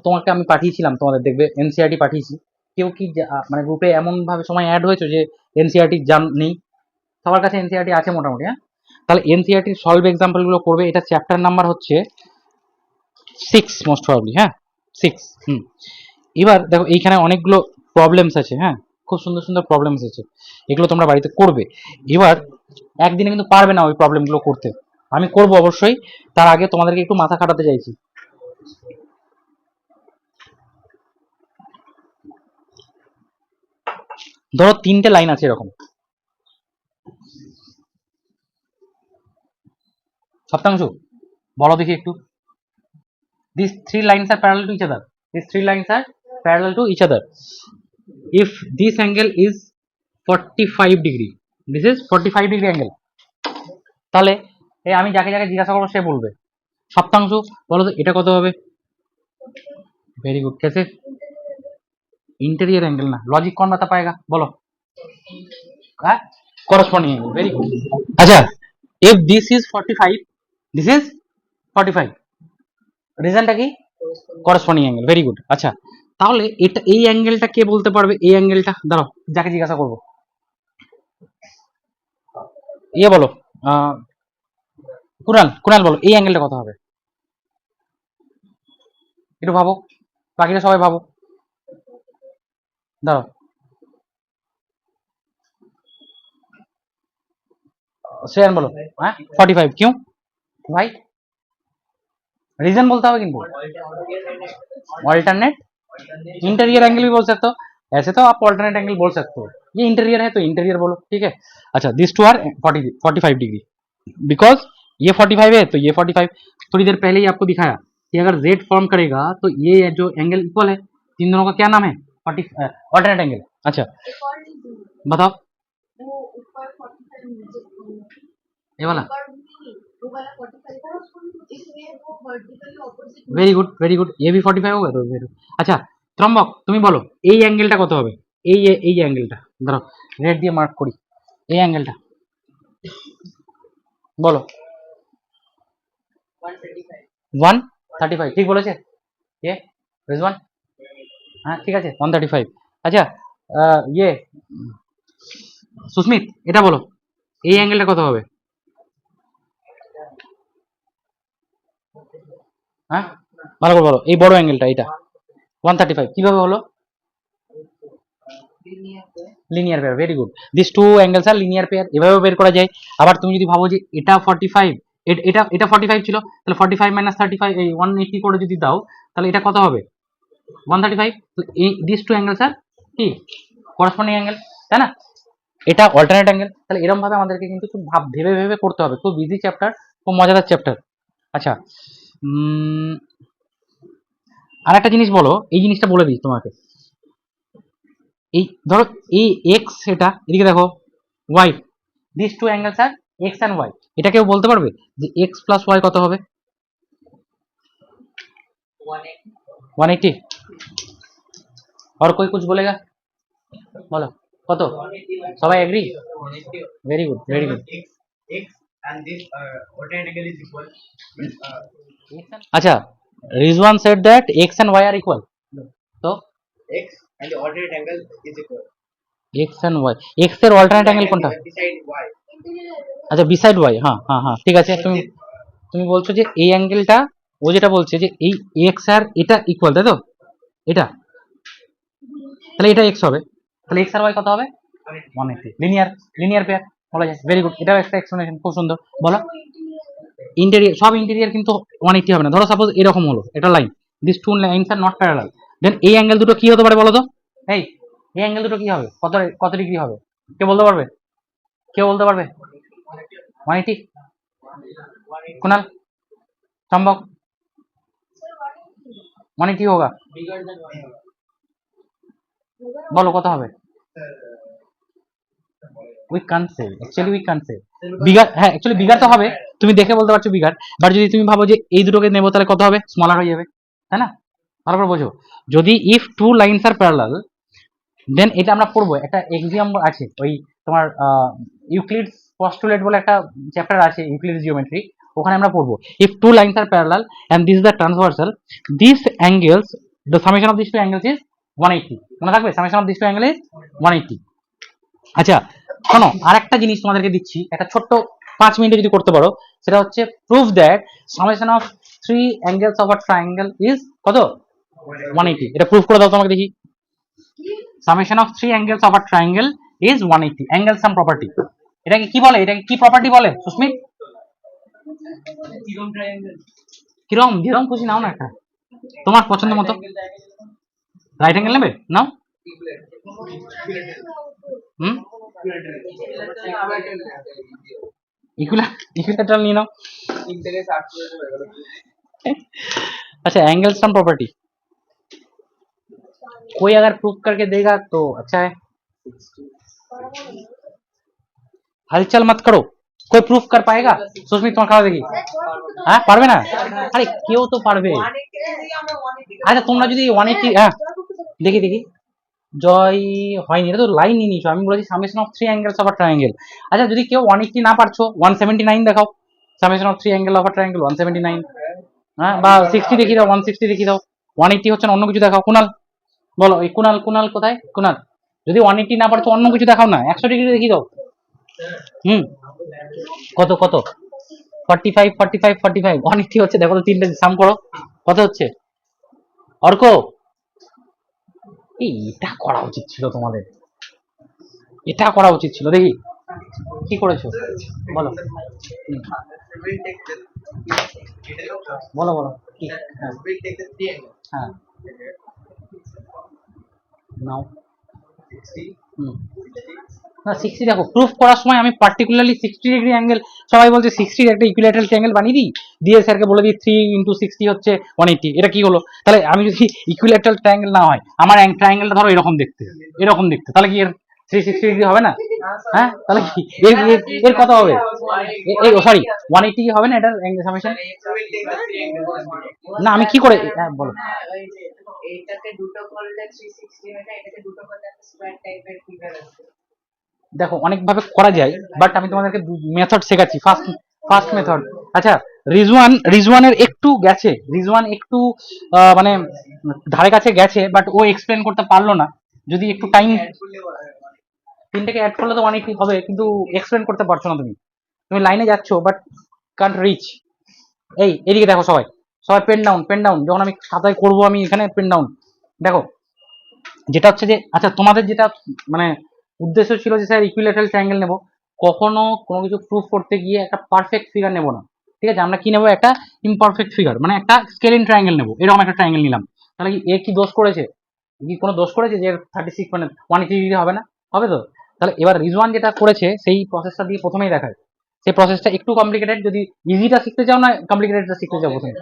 তোমাকে আমি পাঠিয়েছিলাম, তোমাদের দেখবে এনসিআরটি পাঠিয়েছি। কেউ কি মানে গ্রুপে এমন ভাবে সময় অ্যাড হয়েছে যে এনসিআরটি নেই? সবার কাছে এনসিআরটি আছে মোটামুটি, হ্যাঁ? তাহলে এনসিআরটির সলভ এক্সাম্পলগুলো করবে। এটা চ্যাপ্টার নাম্বার হচ্ছে 6 মোস্ট প্রবাবলি, হ্যাঁ 6। এবার দেখো এইখানে অনেকগুলো প্রবলেমস আছে, হ্যাঁ, খুব সুন্দর সুন্দর প্রবলেমস আছে, এগুলো তোমরা বাড়িতে করবে। এবার একদিনে কিন্তু পারবে না ওই প্রবলেমগুলো করতে, আমি করব অবশ্যই। তার আগে তোমাদেরকে একটু মাথা খাটাতে চাইছি। ধরো 3টে লাইন আছে এরকম, সপ্তাংশ বলো দেখি একটু। These 3 lines are parallel to each other. These 3 lines are parallel to each other. If this angle is 45 degree, this is 45 degree angle, তাহলে এই আমি যাকে যাকে জিজ্ঞাসা করবো সে বলবে। সপ্তাংশ বলো তো এটা কত হবে? Very good. कैसे? इंटीरियर एंगल ना, लॉजिक कौन बता पाएगा, बोलो। Corresponding angle, very good. अच्छा, if this is 45, this is 45, রিজনটা কি? Corresponding angle, very good. আচ্ছা, তাহলে এটা এই অ্যাঙ্গেলটা কে বলতে পারবে? এই অ্যাঙ্গেলটা দাঁড়াও, যাকে জিজ্ঞাসা করবো ইয়ে বলো, কুনাল, কুনাল বলো এই অ্যাঙ্গেলটা কত হবে? একটু ভাবো, বাকিরা সবাই ভাবো, দাঁড়াও। শ্রেয়ান বলো। হ্যাঁ 45, क्यों भाई? रीजन बोलते হবে কিন্তু। ऑल्टरनेट इंटीरियर एंगल भी बोल सकते हो, ऐसे तो आप ऑल्टरनेट एंगल बोल सकते हो। ये इंटीरियर है तो इंटीरियर बोलो, ठीक है। अच्छा, this two are 45 degree, because ये 45 है तो ये 45। थोड़ी देर पहले ही आपको दिखाया कि अगर z फॉर्म करेगा तो ये जो एंगल इक्वल है, इन दोनों का क्या नाम है? 40 ऑल्टरनेट एंगल। अच्छा बताओ, वो ऊपर 45 नीचे ये वाला। ऊपर नहीं, वो वाला 45 था, इसलिए वो vertically opposite. Very good, very good, ये भी 45 होगा तो वेरी। अच्छा ত্রম্বক তুমি বলো এই অ্যাঙ্গেলটা কত হবে? এই অ্যাঙ্গেলটা ধরো রেড দিয়ে মার্ক করি, এই অ্যাঙ্গেলটা বলো। 135, ঠিক বলেছে ये রিজওয়ান? হ্যাঁ ঠিক আছে 135। আচ্ছা ইয়ে সুস্মিত এটা বলো এই অ্যাঙ্গেলটা কত হবে? হ্যাঁ ভালো করে বলো, এই বড় অ্যাঙ্গেলটা এটা 135 কিভাবে হলো? Linear pair, very good. This two angles are linear pair, এভাবেও বের করা যায়। আবার তুমি যদি ভাবো যে এটা 45, এটা 45 ছিল, তাহলে 45 মাইনাস 35 এই 180 করে যদি দাও তাহলে এটা কত হবে? 135। তো এই দিস টু অ্যাঙ্গেলস আর কি করসপন্ডিং অ্যাঙ্গেল, তাই না? এটা অল্টারনেট অ্যাঙ্গেল। তাহলে এরকম ভাবে আমাদেরকে কিন্তু খুব ভেবে ভেবে করতে হবে, খুব ইজি চ্যাপ্টার, খুব মজাদার চ্যাপ্টার। আচ্ছা আর একটা জিনিস বলো, এই জিনিসটা বলে দিই তোমাকে। এই ধরো এই এক্স, এটা এদিকে দেখো Y, this two angles are X and Y. এটা কেউ বলতে পারবে যে এক্স প্লাস ওয়াই কত হবে? 180। और कोई कुछ बोलेगा? বলো কত? সবাই agree? Very good, very good. And this alternate angle is equal. আচ্ছা Rizwan said that X and Y are equal, তো X and the alternate angle is equal. X and Y, X এর অল্টারনেট অ্যাঙ্গেল কোনটা? Beside y. আচ্ছা beside Y, হ্যাঁ হ্যাঁ হ্যাঁ ঠিক আছে। তুমি তুমি বলছো যে এই অ্যাঙ্গেলটা, ও যেটা বলছে যে এই এক্স আর এটা ইকুয়াল, তাই তো? এটা তাহলে এটা এক্স হবে, তাহলে এক্স আর ওয়াই কত হবে? 180। লিনিয়ার পেয়ার বলা যায়, ভেরি গুড। এটাও একটা এক্সপ্লেনেশন, খুব সুন্দর। বলো ইন্টেরিয়র, সব ইন্টেরিয়র কিন্তু 180 হবে না। ধরো সাপোজ এরকম হলো, এটা line, this two lines are not parallel, then এই অ্যাঙ্গেল দুটো কি হতে পারে বলো তো? এই অ্যাঙ্গেল দুটো কি হবে, কত কত ডিগ্রি হবে? কেউ বলতে পারবে? কেউ বলতে পারবে? 180। कुणाल चंबक 180 होगा, बोलो कत হবে? We can't say, actually we can't say, bigger, হ্যাঁ অ্যাকচুয়ালি বিগার তো হবে, তুমি দেখে বলতে পারছো বিগার, বাট যদি তুমি ভাবো যে এই দুটোকে নেবো তাহলে কত হবে, স্মলার হয়ে যাবে, তাই না? ভালো করে বোঝো, যদি if two lines are parallel, then এটা আমরা পড়বো, একটা এক্সাম আছে ওই তোমার ইউক্লিডস পস্টুলেট বলে একটা চ্যাপ্টার আছে ইউক্লিডস জিওমেট্রি, ওখানে আমরা পড়বো if two lines are parallel and this is the transversal, this angles, the summation of this two angles is 180, মনে থাকবে summation of this two angle is 180। আচ্ছা শোনো, আরেকটা জিনিস তোমাদেরকে দিচ্ছি, একটা ছোট্ট 5 মিনিটে যদি করতে পারো, সেটা হচ্ছে proof that summation of 3 angles of a triangle is কত, 180। এটা প্রুফ করে দাও তোমাকে দেখি। Summation of 3 angles of a triangle is 180, angle sum property. এটাকে কি বলে, এটাকে কি প্রপার্টি বলে সুস্মিত? কিরকম, যেরকম খুশি নাও না একটা, তোমার পছন্দ মতো। রাইট অ্যাঙ্গেল নেবে, নাও। হুম, इक्विलैटरल नहीं ना। अच्छा, एंगल सम प्रॉपर्टी कोई अगर प्रूफ करके देगा तो अच्छा है। हलचल मत करो, कोई प्रूफ कर पाएगा? सुस्मित তোমার খাওয়া দেখি, হ্যাঁ পারবে না? আরে কেউ তো পারবে। আচ্ছা তোমরা যদি 180, হ্যাঁ দেখি দেখি, জয় হয়নি, এটা তো লাইন নিয়ে নিয়েছো, আমি বলেছি summation of 3 angles of a triangle. আচ্ছা যদি কেউ 180 না পারছো, 179 দেখাও, summation of 3 angle of a triangle 179, হ্যাঁ বা 60 দেখিয়ে দাও, 160 দেখিয়ে দাও। 180 হচ্ছে না, অন্য কিছু দেখাও। কুনাল বলো, এই কুনাল, কুনাল কোথায় কুনাল? যদি 180 না পারছো অন্য কিছু দেখাও না, 100 ডিগ্রি দেখিয়ে দাও। হুম, কত কত, 45 45 45, 180 হচ্ছে, দেখো তো তিনটে সাম করো কত হচ্ছে। অর্ক, এটা করা উচিত ছিল তোমাদের, এটা করা উচিত ছিল, দেখি কি করেছো বলো। হুম, বলো বলো কি, হ্যাঁ হ্যাঁ নাও। হুম, না 60 দেখো, প্রুফ করার সময় আমি পার্টিকুলারলি 60 ডিগ্রি অ্যাঙ্গেল, সবাই বলছে 60 একটা ইকুইল্যাটারাল ট্রায়াঙ্গেল বানিয়ে দিই, দিয়ে স্যারকে বলে দিই 3 ইন্টু 60 হচ্ছে 180, এটা কি হলো? তাহলে আমি যদি ইকুইল্যাটারাল ট্রায়াঙ্গেল না হয়, আমার ট্রায়াঙ্গেলটা ধরো এরকম দেখতে, এরকম দেখতে, তাহলে কি এর 360 ডিগ্রি হবে না? হ্যাঁ তাহলে কি এর কত হবে? এই সরি 180 কি হবে না এটার সামেশন? না আমি কি করে, হ্যাঁ বলো। এইটাকে দুটো করলে 360 হয় না, এটাকে দুটো করলে একটা স্কয়ার টাইপের ফিগার আছে। দেখো অনেক ভাবে করা যায়, বাট আমি তোমাদেরকে মেথড শেখাচ্ছি, ফার্স্ট মেথড। আচ্ছা রিজওয়ানের একটু গেছে, রিজওয়ান একটু মানে ধারে কাছে গেছে, বাট ও এক্সপ্লেন করতে পারলো না, যদি একটু টাইম, তিনটাকে অ্যাড করলে তো 180 হবে, কিন্তু এক্সপ্লেন করতে পারছো না তুমি, তুমি লাইনে যাচ্ছো বাট কান্ট রিচ। এই এদিকে দেখো, সবাই সবাই পেন ডাউন, পেন ডাউন, যখন আমি খাতায় করবো আমি এখানে পেন ডাউন। দেখো যেটা হচ্ছে যে, আচ্ছা তোমাদের যেটা মানে উদ্দেশ্য ছিল যে স্যার ইকুইল্যাটারাল ট্রায়াঙ্গেল নেব, কখনো কোনো কিছু প্রুফ করতে গিয়ে একটা পারফেক্ট ফিগার নেব না, ঠিক আছে? আমরা কি নেবো, একটা ইমপারফেক্ট ফিগার, মানে একটা স্কেলিন ট্রায়াঙ্গেল নেবো, এরকম একটা ট্রায়াঙ্গেল নিলাম। তাহলে কি এ কি দোষ করেছে, কি কোনো দোষ করেছে যে 36 মানে 180 ডিগ্রি হবে না? হবে তো। তাহলে এবার রিজওয়ান যেটা করেছে সেই প্রসেসটা দিয়ে প্রথমেই দেখায়, সেই প্রসেসটা একটু কমপ্লিকেটেড, যদি ইজিটা শিখতে চাও না কমপ্লিকেটেডটা শিখতে চাও প্রথমে,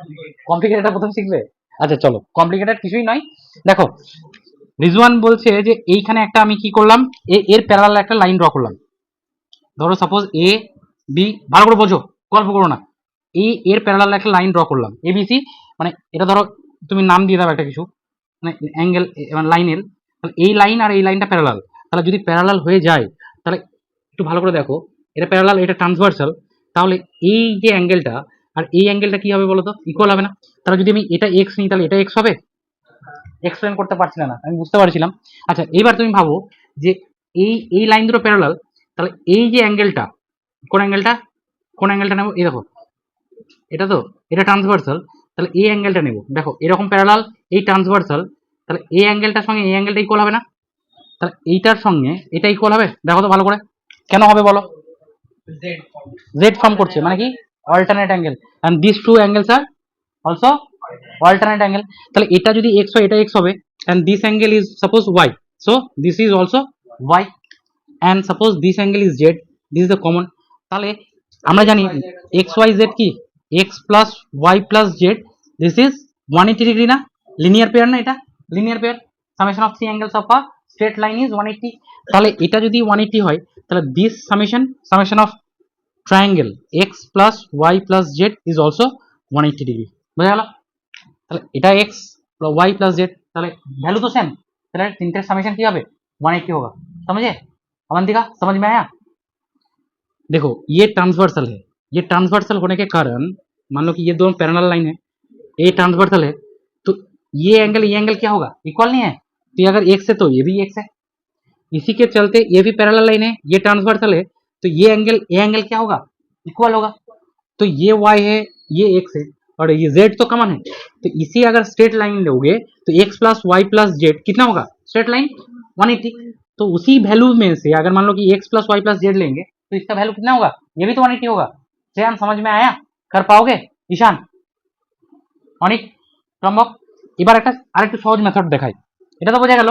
কমপ্লিকেটেডটা প্রথম শিখবে। আচ্ছা চলো, কমপ্লিকেটেড কিছুই নয়। দেখো রিজওয়ান বলছে যে এইখানে একটা আমি কি করলাম, এর প্যারালাল একটা লাইন ড্র করলাম, ধরো সাপোজ এ বি, ভালো করে বোঝো, গল্প করো না, এর প্যারালাল একটা লাইন ড্র করলাম এবিসি, মানে এটা ধরো তুমি নাম দিয়ে দাও একটা কিছু, মানে অ্যাঙ্গেল মানে লাইনের, তাহলে এই লাইন আর এই লাইনটা প্যারালাল, তাহলে যদি প্যারালাল হয়ে যায় তাহলে একটু ভালো করে দেখো, এটা প্যারালাল এটা ট্রান্সভার্সাল, তাহলে এই যে অ্যাঙ্গেলটা আর এই অ্যাঙ্গেলটা কি হবে বলো তো, ইকুয়াল হবে না? তাহলে যদি আমি এটা এক্স নিই তাহলে এটা এক্স হবে, এক্সপ্লেন করতে পারছিলাম না, আমি বুঝতে পারছিলাম। আচ্ছা এইবার তুমি ভাবো যে এই লাইন দুটো প্যারালাল, তাহলে এই যে অ্যাঙ্গেলটা, কোন অ্যাঙ্গেলটা, কোন অ্যাঙ্গেলটা নেবো, এই দেখো এটা তো, এটা ট্রান্সভার্সাল, তাহলে এই অ্যাঙ্গেলটা নেবো, দেখো এরকম প্যারালাল, এই ট্রান্সভার্সাল, তাহলে এই অ্যাঙ্গেলটার সঙ্গে এই অ্যাঙ্গেলটা ইকুয়াল হবে না? তাহলে এইটার সঙ্গে এটা ইকুয়াল হবে, দেখো তো ভালো করে, কেন হবে বলো? জেড ফর্ম করছে, মানে কি alternate angle, and this two angles are also alternate angle, তাহলে এটা যদি x হয় এটা x হবে, and this angle is suppose y, so this is also y, and suppose this angle is z, this is the common, তাহলে আমরা জানি x y z কি, x plus y plus z, this is 180 degree না, linear pair না, এটা linear pair, summation of three angles of a straight line is 180, তাহলে এটা যদি 180 হয় তাহলে this summation of triangle X plus Y plus Z is also 180 degree. বোঝা গেল? তাহলে এটা এক্স ওয়াই प्लस जेड, তাহলে वैल्यू तो सेम, তাহলে তিনটে समेशन কি হবে 180 होगा। समझे अवंतिका, समझ में आया? देखो ये ट्रांसवर्सल है, ये ट्रांसवर्सल होने के कारण मान लो कि ये दोनों पैरेलल लाइन है, ये ट्रांसवर्सल है, तो ये एंगल क्या होगा, इक्वल नहीं है। तो ये अगर एक्स है तो ये भी एक्स है, इसी के चलते ये भी पैरेलल लाइन है, ये ट्रांसवर्सल है, तो ये एंगल क्या होगा, इक्वल होगा। तो ये y है, ये x है, और ये z तो कॉमन है, तो इसी अगर स्ट्रेट लाइन लोगे तो x plus Y plus Z कितना होगा, स्ट्रेट लाइन 180। तो उसी वैल्यू में से अगर मान लो कि x plus Y plus Z लेंगे तो इसका वैल्यू कितना होगा, ये भी तो 180 होगा। श्रेयान समझ में आया, कर पाओगे? ईशान, অনিক, সম্ভব? এবার একটা আরেকটু সহজ মেথড দেখাই, এটা তো বোঝা গেল,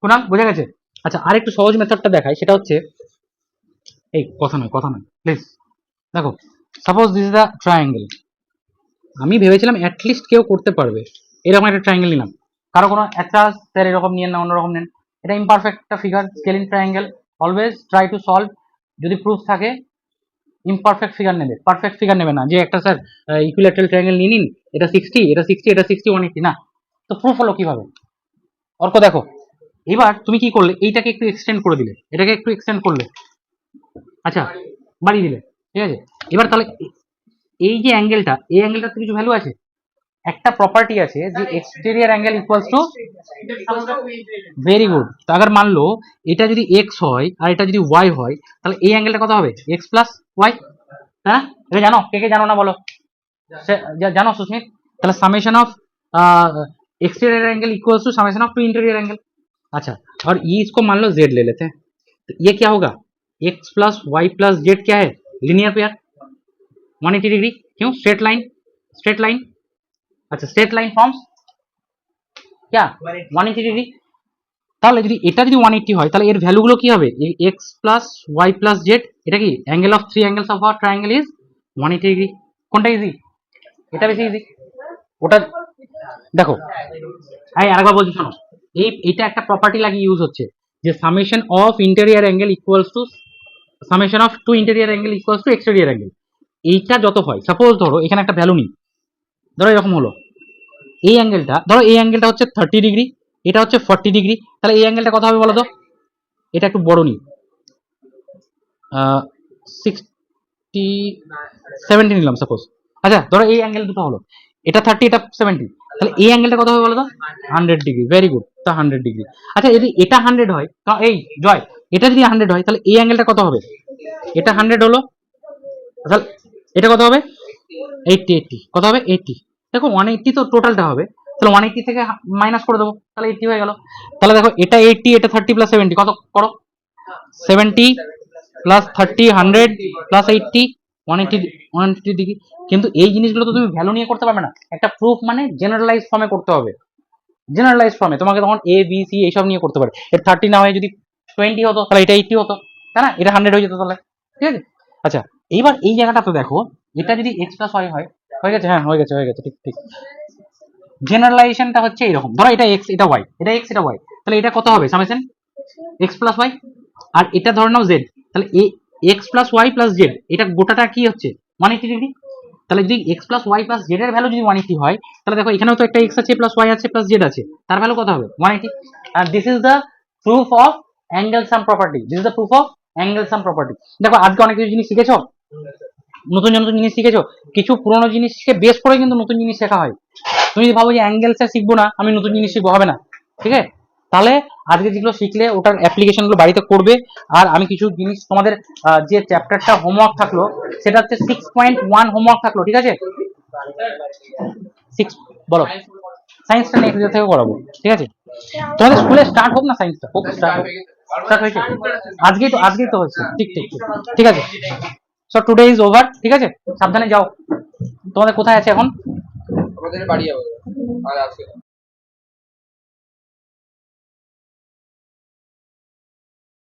কুনাল বোঝা গেছে? আচ্ছা আরেকটু সহজ মেথডটা দেখাই, সেটা হচ্ছে এই কথা নয় প্লিজ দেখো, suppose this is the triangle, আমি ভেবেছিলাম অ্যাটলিস্ট কেউ করতে পারবে, এরকম একটা ট্রায়াঙ্গেল নিলাম, কারো কোনো একটা স্যার এরকম নিয়েন না অন্যরকম নেন, এটা ইমপারফেক্ট একটা figure, scaling triangle, always try to solve, যদি প্রুফ থাকে ইমপারফেক্ট ফিগার নেবে, পারফেক্ট ফিগার নেবে না, যে একটা স্যার ইকুইল্যাটারাল ট্রায়াঙ্গেল নিয়ে নিন, এটা 60 এটা 60 এটা 60 180 না, তো প্রুফ হলো কিভাবে? অর্ক দেখো, এবার তুমি কি করলে, এইটাকে একটু এক্সটেন্ড করে দিলে, এটাকে একটু এক্সটেন্ড করলে, আচ্ছা বাড়িয়ে দিলে, ঠিক আছে। এবার তাহলে এই যে অ্যাঙ্গেলটা, এই অ্যাঙ্গেলটার তো কিছু ভ্যালু আছে, একটা প্রপার্টি আছে যে exterior angle equals to, very good. তো আবার মানলো এটা যদি x হয় আর এটা যদি y হয়, তাহলে এই অ্যাঙ্গেলটা কত হবে, x প্লাস ওয়াই, হ্যাঁ এটা জানো, কে জানো না বলো, জানো সুস্মিত? তাহলে summation of exterior angle equals to summation of two interior angle. अच्छा, और ये इसको मान लो z ले लेते हैं, तो ये क्या होगा, x plus Y plus Z क्या है, लिनियर पेयर 180 डिग्री, क्यों, स्ट्रेट लाइन। अच्छा स्ट्रेट लाइन फॉर्म्स क्या 180 ডিগ্রি। তাহলে যদি এটা যদি 180 হয় তাহলে এর ভ্যালুগুলো কি হবে, x plus Y plus Z, এটা কি angle of three angles of our triangle is 180 degree. কোনটা ইজি, এটা বেশি ইজি, ওটা দেখো এই আরেকবার বলছি শোনো, এটা একটা প্রপার্টি লাগিয়ে ইউজ হচ্ছে যে summation of interior angle equals to summation of two interior angle equals to exterior angle. এইটা যত হয়, সাপোজ ধরো এখানে একটা ভ্যালু নিই, ধরো এরকম হলো, এই অ্যাঙ্গেলটা ধরো, এই অ্যাঙ্গেলটা হচ্ছে 30 ডিগ্রি, এটা হচ্ছে 40 ডিগ্রি, তাহলে এই অ্যাঙ্গেলটা কত হবে বলো তো, এটা একটু বড় নিই, 70 নিলাম সাপোজ। আচ্ছা ধরো এই অ্যাঙ্গেল দুটো হলো, এটা 30 এটা 70, তাহলে এই অ্যাঙ্গেলটা কত হবে বলো তো, 100 ডিগ্রি, ভেরি গুড, তা 100 ডিগ্রি। আচ্ছা যদি এটা 100 হয়, এই জয় এটা যদি 100 হয় তাহলে এই অ্যাঙ্গেলটা কত হবে, এটা 100 হলো, তাহলে এটা কত হবে 80 কত হবে 80, দেখো 180 তো টোটালটা হবে, তাহলে 180 থেকে মাইনাস করে দেবো, তাহলে 80 হয়ে গেল। তাহলে দেখো এটা 80 এটা 30 প্লাস 70 কত করো, 70 প্লাস 30 100 প্লাস 80 180 ডিগ্রি। কিন্তু এই জিনিসগুলো তো তুমি ভ্যালু নিয়ে করতে পারবে না, একটা প্রুফ মানে জেনারেলাইজ ফর্মে করতে হবে, জেনারেলাইজ ফর্মে তোমাকে তখন এ বি সি এইসব নিয়ে করতে পারে, এর 30 না হয় যদি 20 হতো তাহলে এটা 80 হতো, তাই না, এটা 100 হয়ে যেত তাহলে, ঠিক আছে। আচ্ছা এইবার এই জায়গাটা তো দেখো, এটা যদি x প্লাস ওয়াই হয়, হয়ে গেছে, হ্যাঁ হয়ে গেছে, ঠিক। জেনারেলাইজেশনটা হচ্ছে এরকম, ধরো এটা x এটা y, এটা x এটা y, তাহলে এটা কত হবে সামেশন x প্লাস ওয়াই, আর এটা ধরে নাও z, তাহলে x plus Y plus Z, এটা গোটাটা কি হচ্ছে 180 ডিগ্রি। তাহলে যদি x plus Y plus Z এর ভ্যালু যদি 180 হয়, তাহলে দেখো এখানেও তো একটা x আছে প্লাস ওয়াই আছে প্লাস জেড আছে, তার ভ্যালু কত হবে 180। আর this is the proof of angle sum property, this is the proof of angle sum property. দেখো আজকে অনেক কিছু জিনিস শিখেছো, নতুন জিনিস শিখেছো, কিছু পুরোনো জিনিসকে বেস করে কিন্তু নতুন জিনিস শেখা হয়। তুমি যদি ভাবো যে অ্যাঙ্গেলসে শিখবো না, আমি নতুন জিনিস শিখবো, হবে না, ঠিক আছে। তাহলে আজকে যেগুলো শিখলে ওটার অ্যাপ্লিকেশনগুলো বাড়িতে করবে। আর আমি কিছু জিনিস তোমাদের যে চ্যাপ্টারটা হোমওয়ার্ক থাকলো সেটা হচ্ছে 6.1 হোমওয়ার্ক থাকলো, ঠিক আছে, 6 বলো, সায়েন্সটা নেক্সট ডে থেকে করাবো, ঠিক আছে। তোমাদের স্কুলে স্টার্ট হোক না, সায়েন্সটা হোক, স্টার্ট হয়েছে, আজকেই তো হচ্ছে, ঠিক আছে। সো টুডে ইজ ওভার, ঠিক আছে, সাবধানে যাও। তোমাদের কোথায় আছে এখন, আমাদের বাড়ি যাবো আর আজকে